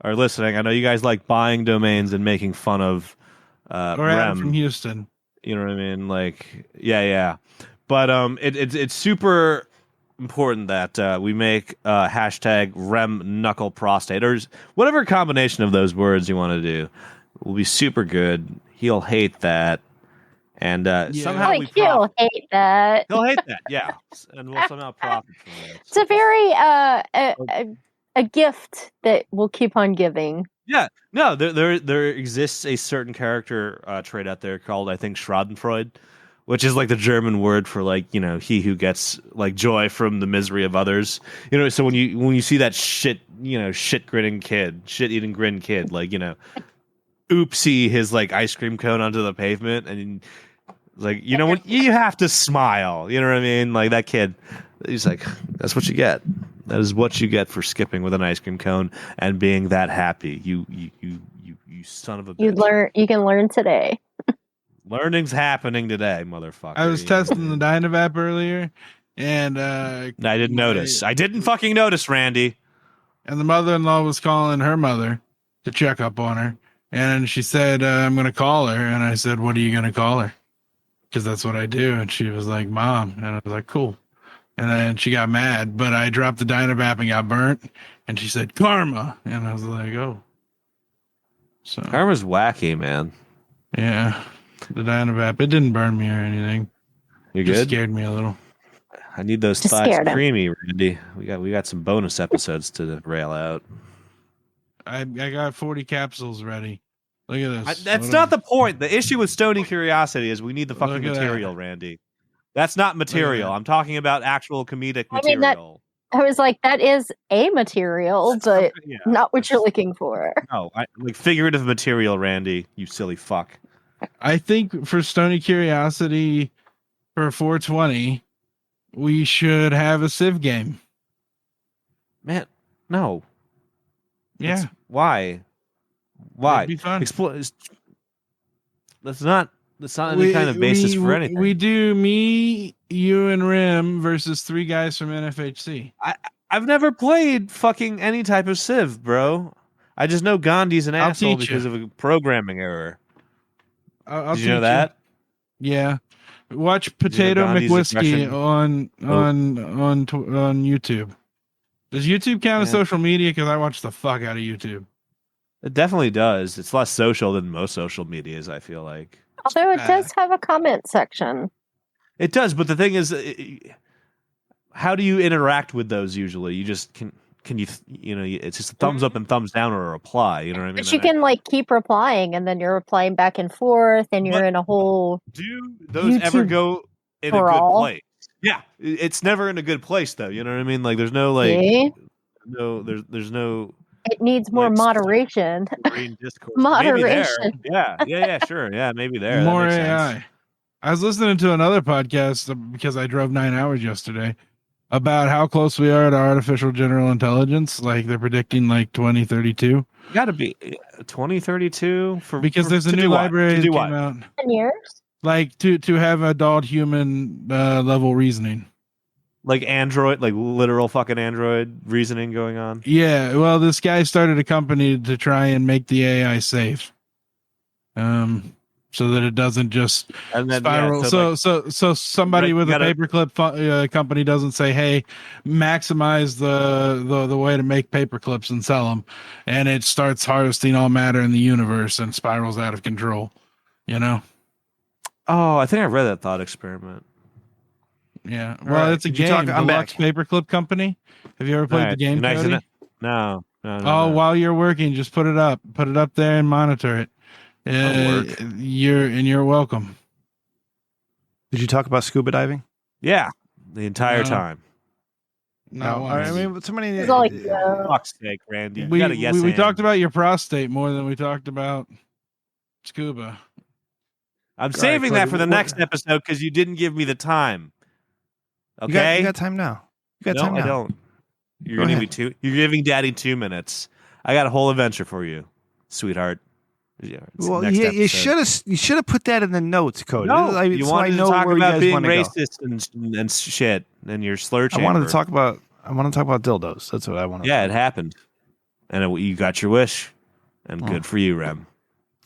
are listening, I know you guys like buying domains and making fun of or Rem from Houston. You know what I mean? Yeah. But it's super important that we make # Rem Knuckle Prostate or whatever combination of those words you want to do will be super good. He'll hate that. And somehow he'll hate that. He'll hate that, yeah. And we'll somehow profit from it. It's a very a gift that we'll keep on giving. Yeah, no, there exists a certain character trait out there called, I think, Schadenfreude, which is the German word for he who gets joy from the misery of others. So when you see that shit eating grin kid, oopsie his ice cream cone onto the pavement, and when you have to smile, you know what I mean? That kid, he's that's what you get. That is what you get for skipping with an ice cream cone and being that happy. You son of a bitch. You can learn today. Learning's happening today, motherfucker. I was testing the Dynavap earlier, and I didn't notice. I didn't fucking notice, Randy. And the mother-in-law was calling her mother to check up on her, and she said, "I'm going to call her." And I said, "What are you going to call her?" Because that's what I do. And she was like, "Mom," and I was like, "Cool." And then she got mad, but I dropped the Dynavap and got burnt. And she said, "Karma," and I was like, "Oh." So Karma's wacky, man. Yeah. The Dynavap, it didn't burn me or anything. You Just good? Scared me a little. I need those Just thoughts scared him. creamy, Randy. We got some bonus episodes to rail out. I got 40 capsules ready. Look at this. That's not the point. The issue with Stony Curiosity is we need the fucking Look at that. material, Randy. That's not material. that. I'm talking about actual comedic I mean, material. I was like, that is a material, but Yeah. not what you're looking for. No, like figurative material, Randy. You silly fuck. I think for Stony Curiosity for 420, we should have a Civ game. Man, no. Yeah. Why? Why? It'd be fun. That's not any kind of basis for anything. We do me, you, and Rim versus 3 guys from NFHC. I've never played fucking any type of Civ, bro. I just know Gandhi's an I'll asshole teach because you. of a programming error. I'll Did you know teach that? Yeah. Watch Potato Gandhi's McWhiskey aggression? on YouTube. Does YouTube count as Yeah. social media? Because I watch the fuck out of YouTube. It definitely does. It's less social than most social medias, I feel like. Although it does have a comment section. It does, but the thing is, how do you interact with those usually? You just can you it's just a thumbs up and thumbs down or a reply, you know what I mean? But you can like keep replying, and then you're replying back and forth, and you're But- in a whole. Do those ever YouTube go in a brawl. good place? Yeah, it's never in a good place though. You know what I mean? Like there's no like See? there's no It needs more like, moderation. green discourse. Maybe there. Moderation. Yeah, sure. Yeah, maybe there. More that makes AI. sense. I was listening to another podcast because I drove 9 hours yesterday about how close we are to artificial general intelligence. Like they're predicting like 2032 Got to be 2032 for because there's a to new do what? library To that do came what? out. 10 years. Like to have adult human level reasoning. Like Android, like literal fucking Android reasoning going on. Yeah, well, this guy started a company to try and make the AI safe, so that it doesn't just And then spiral. yeah, So somebody Right, with a gotta- paperclip company doesn't say, "Hey, maximize the way to make paperclips and sell them," and it starts harvesting all matter in the universe and spirals out of control. You know? oh, I think I read that thought experiment. Yeah. All Well, right, it's a did you game. talk- I'm Deluxe back. Paperclip Company. Have you ever played All the game? nice Cody? and no. Oh, while you're working, just put it up there and monitor it. That'll work. You're welcome. Did you talk about scuba diving? Yeah, the entire No. time. Not No, once. I mean, somebody. It's all like, yeah. Fuck's sake, Randy. You we got a yes. we and. talked about your prostate more than we talked about scuba. I'm right, saving Cody, that for the what- next episode because you didn't give me the time. You got, Okay. you got time now. You got no, time now. I don't. You're Go gonna ahead. be two. You're giving Daddy 2 minutes. I got a whole adventure for you, sweetheart. Yeah, it's Well, next you episode. should have put that in the notes, Cody. No, I mean, you so wanted I to know talk where you about guys being wanna go. racist and shit, and your slur chamber. I wanted to talk about. I want to talk about dildos. That's what I want. Yeah, it happened, and you got your wish, and Oh. good for you, Rem.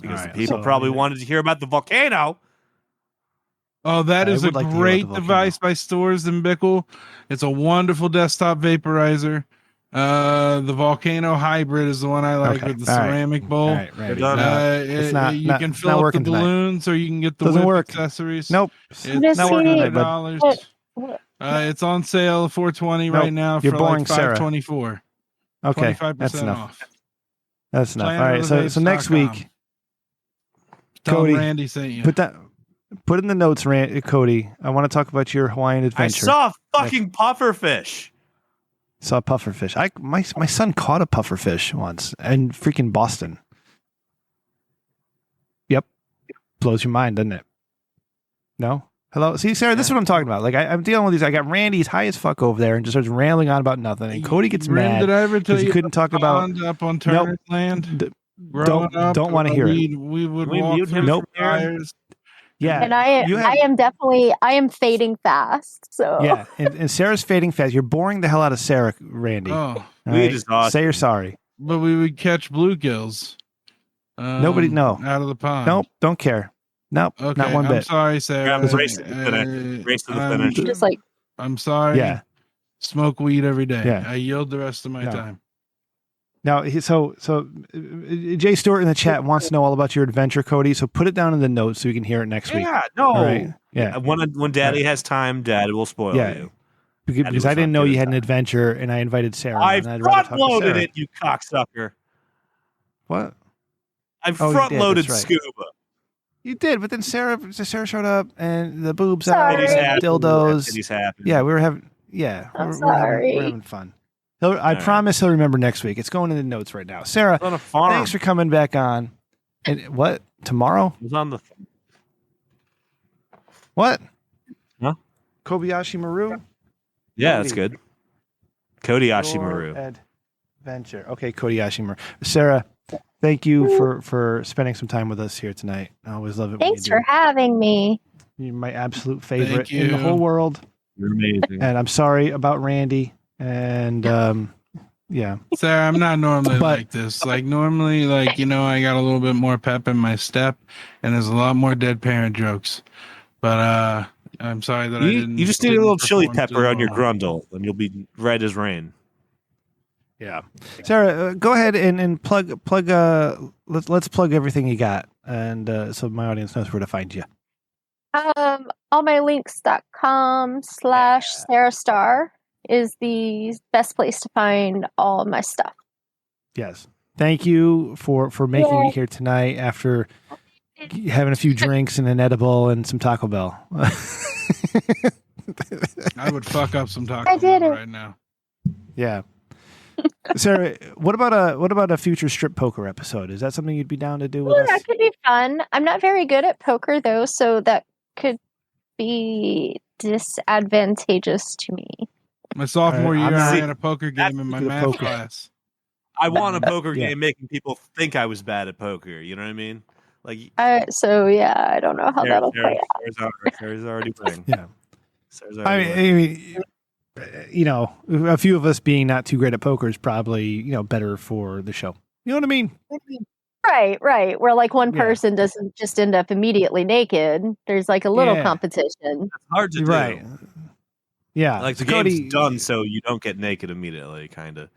Because All right, the people so- probably wanted to hear about the volcano. Oh, that I is a would like to hear about great the volcano. device by Stores and Bickle. It's a wonderful desktop vaporizer. The Volcano Hybrid is the one I like Okay, with the all right. ceramic bowl. All right, Randy. done. It's not- you not- can not fill up the working tonight. balloons, or you can get the Doesn't whip work. accessories. Nope. It's Just not working see- tonight, bud. $100. What? It's on sale 420 Nope, right now you're for boring, like Sarah. 524. Okay, 25% that's enough. off. That's enough. All right. So next week, Tell Cody, Randy sent you. put in the notes, Cody. I want to talk about your Hawaiian I adventure. saw a fucking pufferfish. Saw a pufferfish. My son caught a pufferfish once in freaking Boston. Yep. Blows your mind, doesn't it? No? Hello? See, Sarah, this is what I'm talking about. Like, I'm dealing with these. I got Randy, he's high as fuck over there and just starts rambling on about nothing. And Cody gets Rim, mad Did I ever tell because you he couldn't talk about. pond up on Turner's land? D- Growing up, don't want to hear it. We would Can we walk mute through him Nope. from here? fires. Yeah. And I you have- I am fading fast. So Yeah. And Sarah's fading fast. You're boring the hell out of Sarah, Randy. Oh, All Weed is awesome. Say you're sorry. but we would catch bluegills. Nobody- no. Out of the pond. Nope. Don't care. Nope. Okay, not one I'm bit. sorry, Sarah. Grab the race to the finish. Race to the finish. just like I'm sorry. Yeah. Smoke weed every day. Yeah. I yield the rest of my No. time. Now, so Jay Stewart in the chat wants to know all about your adventure, Cody. So put it down in the notes so we can hear it next week. Yeah, no. All right. Yeah. When Daddy has time, Dad will spoil Yeah. you. because I didn't know you had an adventure, and I invited Sarah. I and I'd rather talk to front-loaded Sarah. it, you cocksucker. What? I Oh, you did, front-loaded that's right. scuba. You did, but then Sarah showed up, and the boobs Sorry. out, Titties and happen. dildos. Titties happen. Yeah, we were having. Yeah, I'm we're having fun. I promise he'll remember next week. It's going in the notes right now. Sarah, on a farm. thanks for coming back on. And what tomorrow? It was on the. What? Huh? Kobayashi Maru. Yeah, that's good. Cody-ashi Your Maru. Adventure. Okay, Cody-ashi Maru. Sarah, thank you for spending some time with us here tonight. I always love it. Thanks for having me. You're my absolute favorite Thank in the you. whole world. You're amazing. And I'm sorry about Randy. And yeah. Sarah, I'm not normally But- like this. Like normally, like I got a little bit more pep in my step, and there's a lot more dead parent jokes. But I'm sorry that I didn't. You just need a little chili perform pepper too on your well. grundle, and you'll be red as rain. Yeah. Sarah, go ahead and plug. Let's plug everything you got, and so my audience knows where to find you. allmylinks.com/SarahStar is the best place to find all of my stuff. Yes. Thank you for making it here tonight after having a few drinks and an edible and some Taco Bell. I would fuck up some Taco I did Bell it. right now. Yeah. Sarah, what about a future strip poker episode? Is that something you'd be down to do with Ooh, us? that could be fun. I'm not very good at poker though, so that could be disadvantageous to me. My sophomore I'm year, I not- had a poker game in my the math poker. class. I won a poker Yeah. game making people think I was bad at poker. You know what I mean? Like So yeah, I don't know how that'll play out. Sarah's already winning. Yeah. Sarah's already I winning. mean, a few of us being not too great at poker is probably, better for the show. You know what I mean? Right. Where like one Yeah. person doesn't just end up immediately naked. There's like a little Yeah. competition. It's hard to Right. do. Yeah. Like the Cody, game's done, so you don't get naked immediately. Kind of.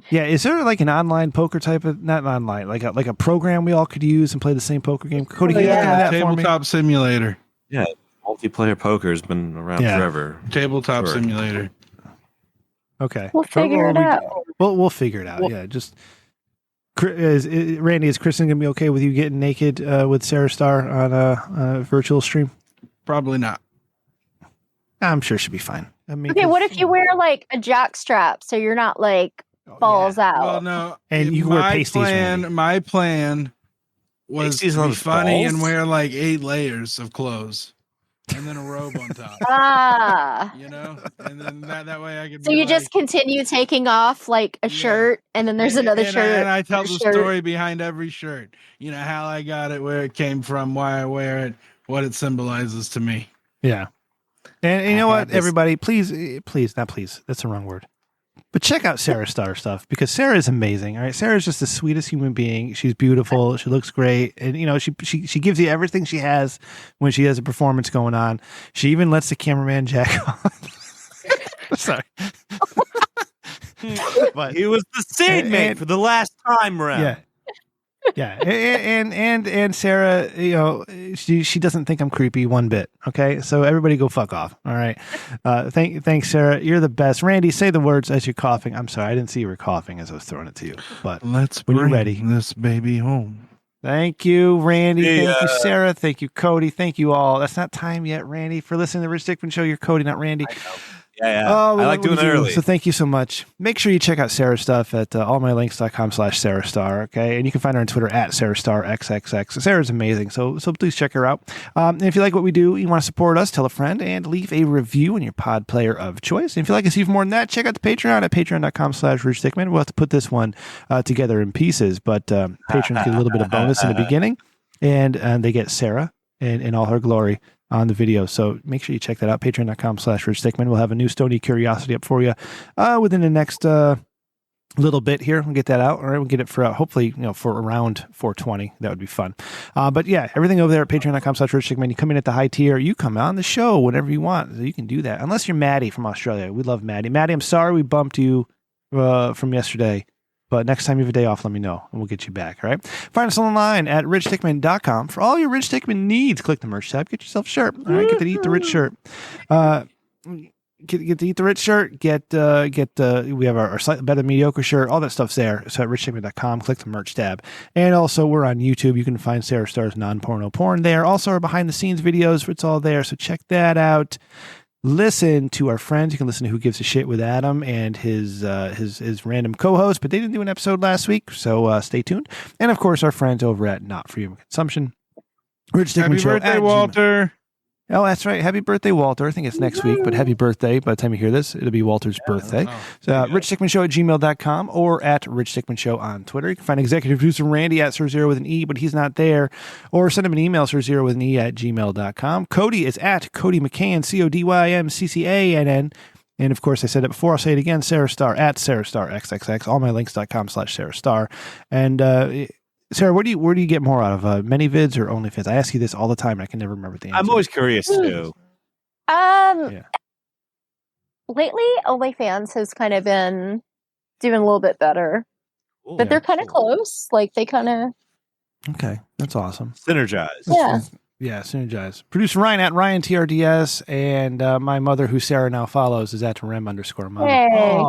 Yeah. Is there like an online poker type of, not online, like a program we all could use and play the same poker game? Cody, can you look into that for me? Tabletop simulator. Yeah, multiplayer poker has been around Yeah. Forever. Tabletop Sure. simulator. Okay. We'll figure it out. We'll figure it out. Yeah. Just Randy, is Kristen gonna be okay with you getting naked with Sarah Star on a virtual stream? Probably not. I'm sure she'll be fine. I mean, Okay, what if you wear like a jock strap so you're not like balls out? Well, no. And you can wear my pasties, Randy. My plan was Pasties to on be his funny balls? and wear like 8 layers of clothes, and then a robe on top. Ah. And then that way I could. So be you like, just continue taking off like a Yeah. shirt and then there's another and shirt. and I tell the shirt. story behind every shirt. How I got it, where it came from, why I wear it, what it symbolizes to me. Yeah. And you know what, this- everybody, please, not please, that's the wrong word. But check out Sarah Star stuff because Sarah is amazing. All right. Sarah's just the sweetest human being. She's beautiful. She looks great. And, she gives you everything she has when she has a performance going on. She even lets the cameraman jack off. Sorry. But He was the seed mate and- for the last time round. yeah. Yeah, and Sarah, she doesn't think I'm creepy one bit. Okay, so everybody go fuck off. All right, thanks, Sarah. You're the best. Randy, say the words as you're coughing. I'm sorry, I didn't see you were coughing as I was throwing it to you. But Let's when you're bring ready. this baby home. Thank you, Randy. Hey, Thank you, Sarah. Thank you, Cody. Thank you all. That's not time yet, Randy, for listening to the Rich Dickman Show. You're Cody, not Randy. Yeah. Oh, I like doing it early. So thank you so much. Make sure you check out Sarah's stuff at allmylinks.com/SarahStar. Okay. And you can find her on Twitter at SarahStarXXX. Sarah's amazing. So please check her out. And if you like what we do, you want to support us, tell a friend and leave a review in your pod player of choice. And if you'd like to see more than that, check out the Patreon at patreon.com/RichDickman. We'll have to put this one together in pieces, but patrons get a little bit of bonus in the beginning and they get Sarah in all her glory on the video. So make sure you check that out. Patreon.com/RichDickman. We'll have a new Stony Curiosity up for you within the next little bit here. We'll get that out. All right. We'll get it for hopefully, for around 420. That would be fun. But yeah, everything over there at Patreon.com/RichDickman. You come in at the high tier, you come on the show whenever you want. So you can do that. Unless you're Maddie from Australia. We love Maddie. Maddie, I'm sorry we bumped you from yesterday. But next time you have a day off, let me know, and we'll get you back, all right? Find us online at richdickman.com for all your Rich Dickman needs. Click the merch tab. Get yourself a shirt, all right? Get the Eat the Rich shirt. get the Eat the Rich shirt. We have our slightly better mediocre shirt. All that stuff's there. So at richstigman.com, click the merch tab. And also we're on YouTube. You can find Sarah Starr's non-porno porn there. Also our behind the scenes videos. It's all there. So check that out. Listen to our friends. You can listen to Who Gives a Shit with Adam and his random co-host, but they didn't do an episode last week, so stay tuned. And of course, our friends over at Not For Human Consumption. Rich Dickman Happy Show birthday, Walter. Oh, that's right. Happy birthday, Walter. I think it's next week, but happy birthday. By the time you hear this, it'll be Walter's birthday. So, richdickmanshow@gmail.com or at Rich Dickman Show on Twitter. You can find executive producer Randy at Sir0 with an E, but he's not there. Or send him an email, Sir0 with an E at gmail.com. Cody is at Cody McCann, CODYMCCANN. And of course, I said it before. I'll say it again. Sarah Starr at Sarah Starr XXX. Allmylinks.com/Sarah Starr. And, Sarah, where do you get more out of ManyVids or OnlyFans? I ask you this all the time. And I can never remember the answer. I'm always curious too. Lately, OnlyFans has kind of been doing a little bit better, but they're kind of close. Like they kind of. Okay, that's awesome. Synergize. Yeah. Yeah, synergize. Producer Ryan at Ryan TRDS, and my mother, who Sarah now follows, is at Rem_mother. Hey.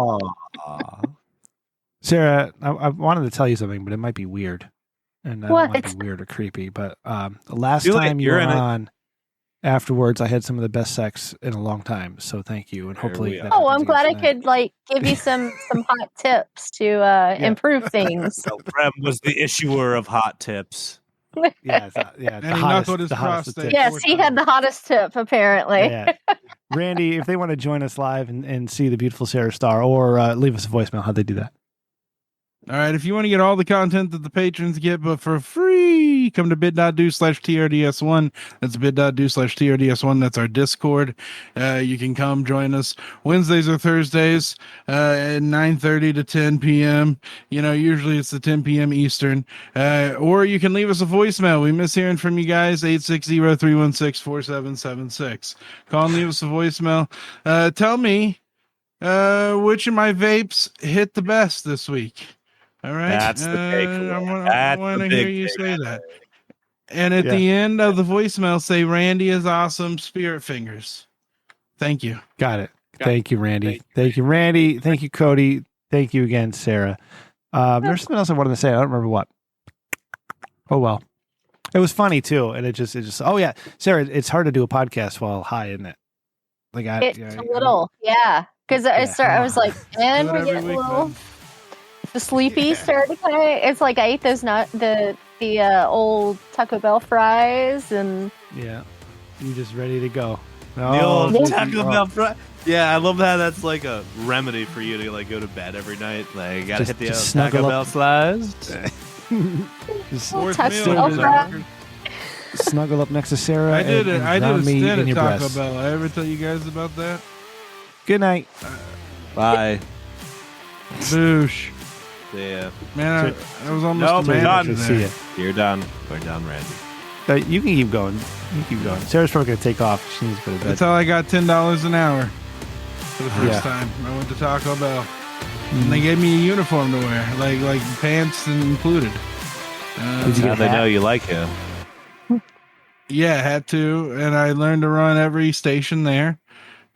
Sarah, I wanted to tell you something, but it might be weird. And I don't want to be weird or creepy, but the last time you were on, afterwards, I had some of the best sex in a long time. So thank you, and hopefully. I'm glad I could give you some hot tips to improve things. So Rem was the issuer of hot tips. Yeah, the hottest tip. Yes, he had the hottest tip apparently. Yeah. Randy, if they want to join us live and see the beautiful Sarah Starr, or leave us a voicemail, how'd they do that? All right, if you want to get all the content that the patrons get, but for free, come to bit.do/TRDS1. That's bit.do/TRDS1. That's our Discord. You can come join us Wednesdays or Thursdays at 9:30 to 10 p.m. Usually it's the 10 p.m. Eastern. Or you can leave us a voicemail. We miss hearing from you guys, 860-316-4776. Call and leave us a voicemail. Tell me which of my vapes hit the best this week. All right. That's the takeaway. I want to hear you say that. And at the end of the voicemail, say Randy is awesome. Spirit fingers. Thank you. Got it. Thank you, Randy. Thank you, Randy. Thank you, Cody. Thank you again, Sarah. There's something else I wanted to say. I don't remember what. Oh well. It was funny too, and it just. Oh yeah, Sarah. It's hard to do a podcast while high, isn't it? It's a little, because I was like, and we get a little. The sleepy started kind of. It's like I ate those the old Taco Bell fries and. Yeah, you just ready to go. The old Taco Bell fries. Yeah, I love how that's like a remedy for you to go to bed every night. Like, you gotta hit the Taco Bell slice. Snuggle up next to Sarah. I did a stint at Taco breast. Bell. I ever tell you guys about that? Good night. Bye. Boosh. Yeah. Man, I was almost done. See you. You're done. We're done, Randy. You can keep going. Sarah's probably gonna take off. She needs to go to bed. That's how I got $10 an hour for the first time. I went to Taco Bell, and they gave me a uniform to wear, like pants included. Did you they know you like him? Yeah, had to, and I learned to run every station there.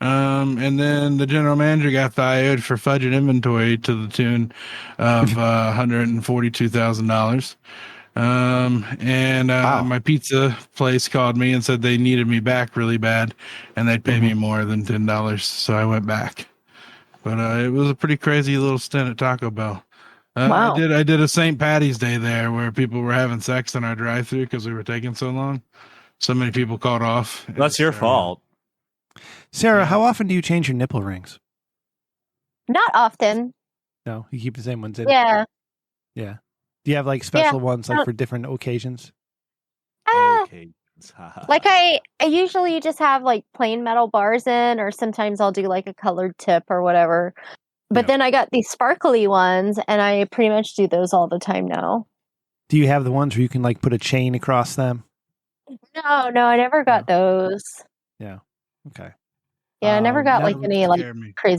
And then the general manager got fired for fudging inventory to the tune of $142,000. My pizza place called me and said they needed me back really bad, and they'd pay me more than $10. So I went back. But it was a pretty crazy little stint at Taco Bell. Wow. I did a St. Patty's Day there where people were having sex in our drive-thru because we were taking so long. So many people called off. That's your fault. Sarah, how often do you change your nipple rings? Not often. No, you keep the same ones in. Yeah. Yeah. Do you have special ones for different occasions? I usually just have plain metal bars in, or sometimes I'll do a colored tip or whatever. But then I got these sparkly ones, and I pretty much do those all the time now. Do you have the ones where you can put a chain across them? No, I never got those. Yeah. Okay. Yeah, I never got any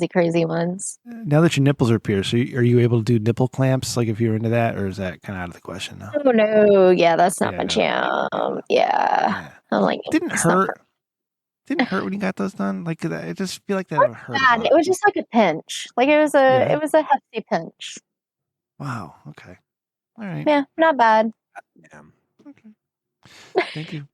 crazy ones. Now that your nipples are pierced, are you able to do nipple clamps if you're into that, or is that kind of out of the question now? Oh no, that's not my jam. Yeah. I'm didn't hurt. Didn't hurt when you got those done. Like I just feel like that would hurt. Bad. It was just like a pinch. Like it was a hefty pinch. Wow. Okay. All right. Yeah, not bad. Okay. Thank you.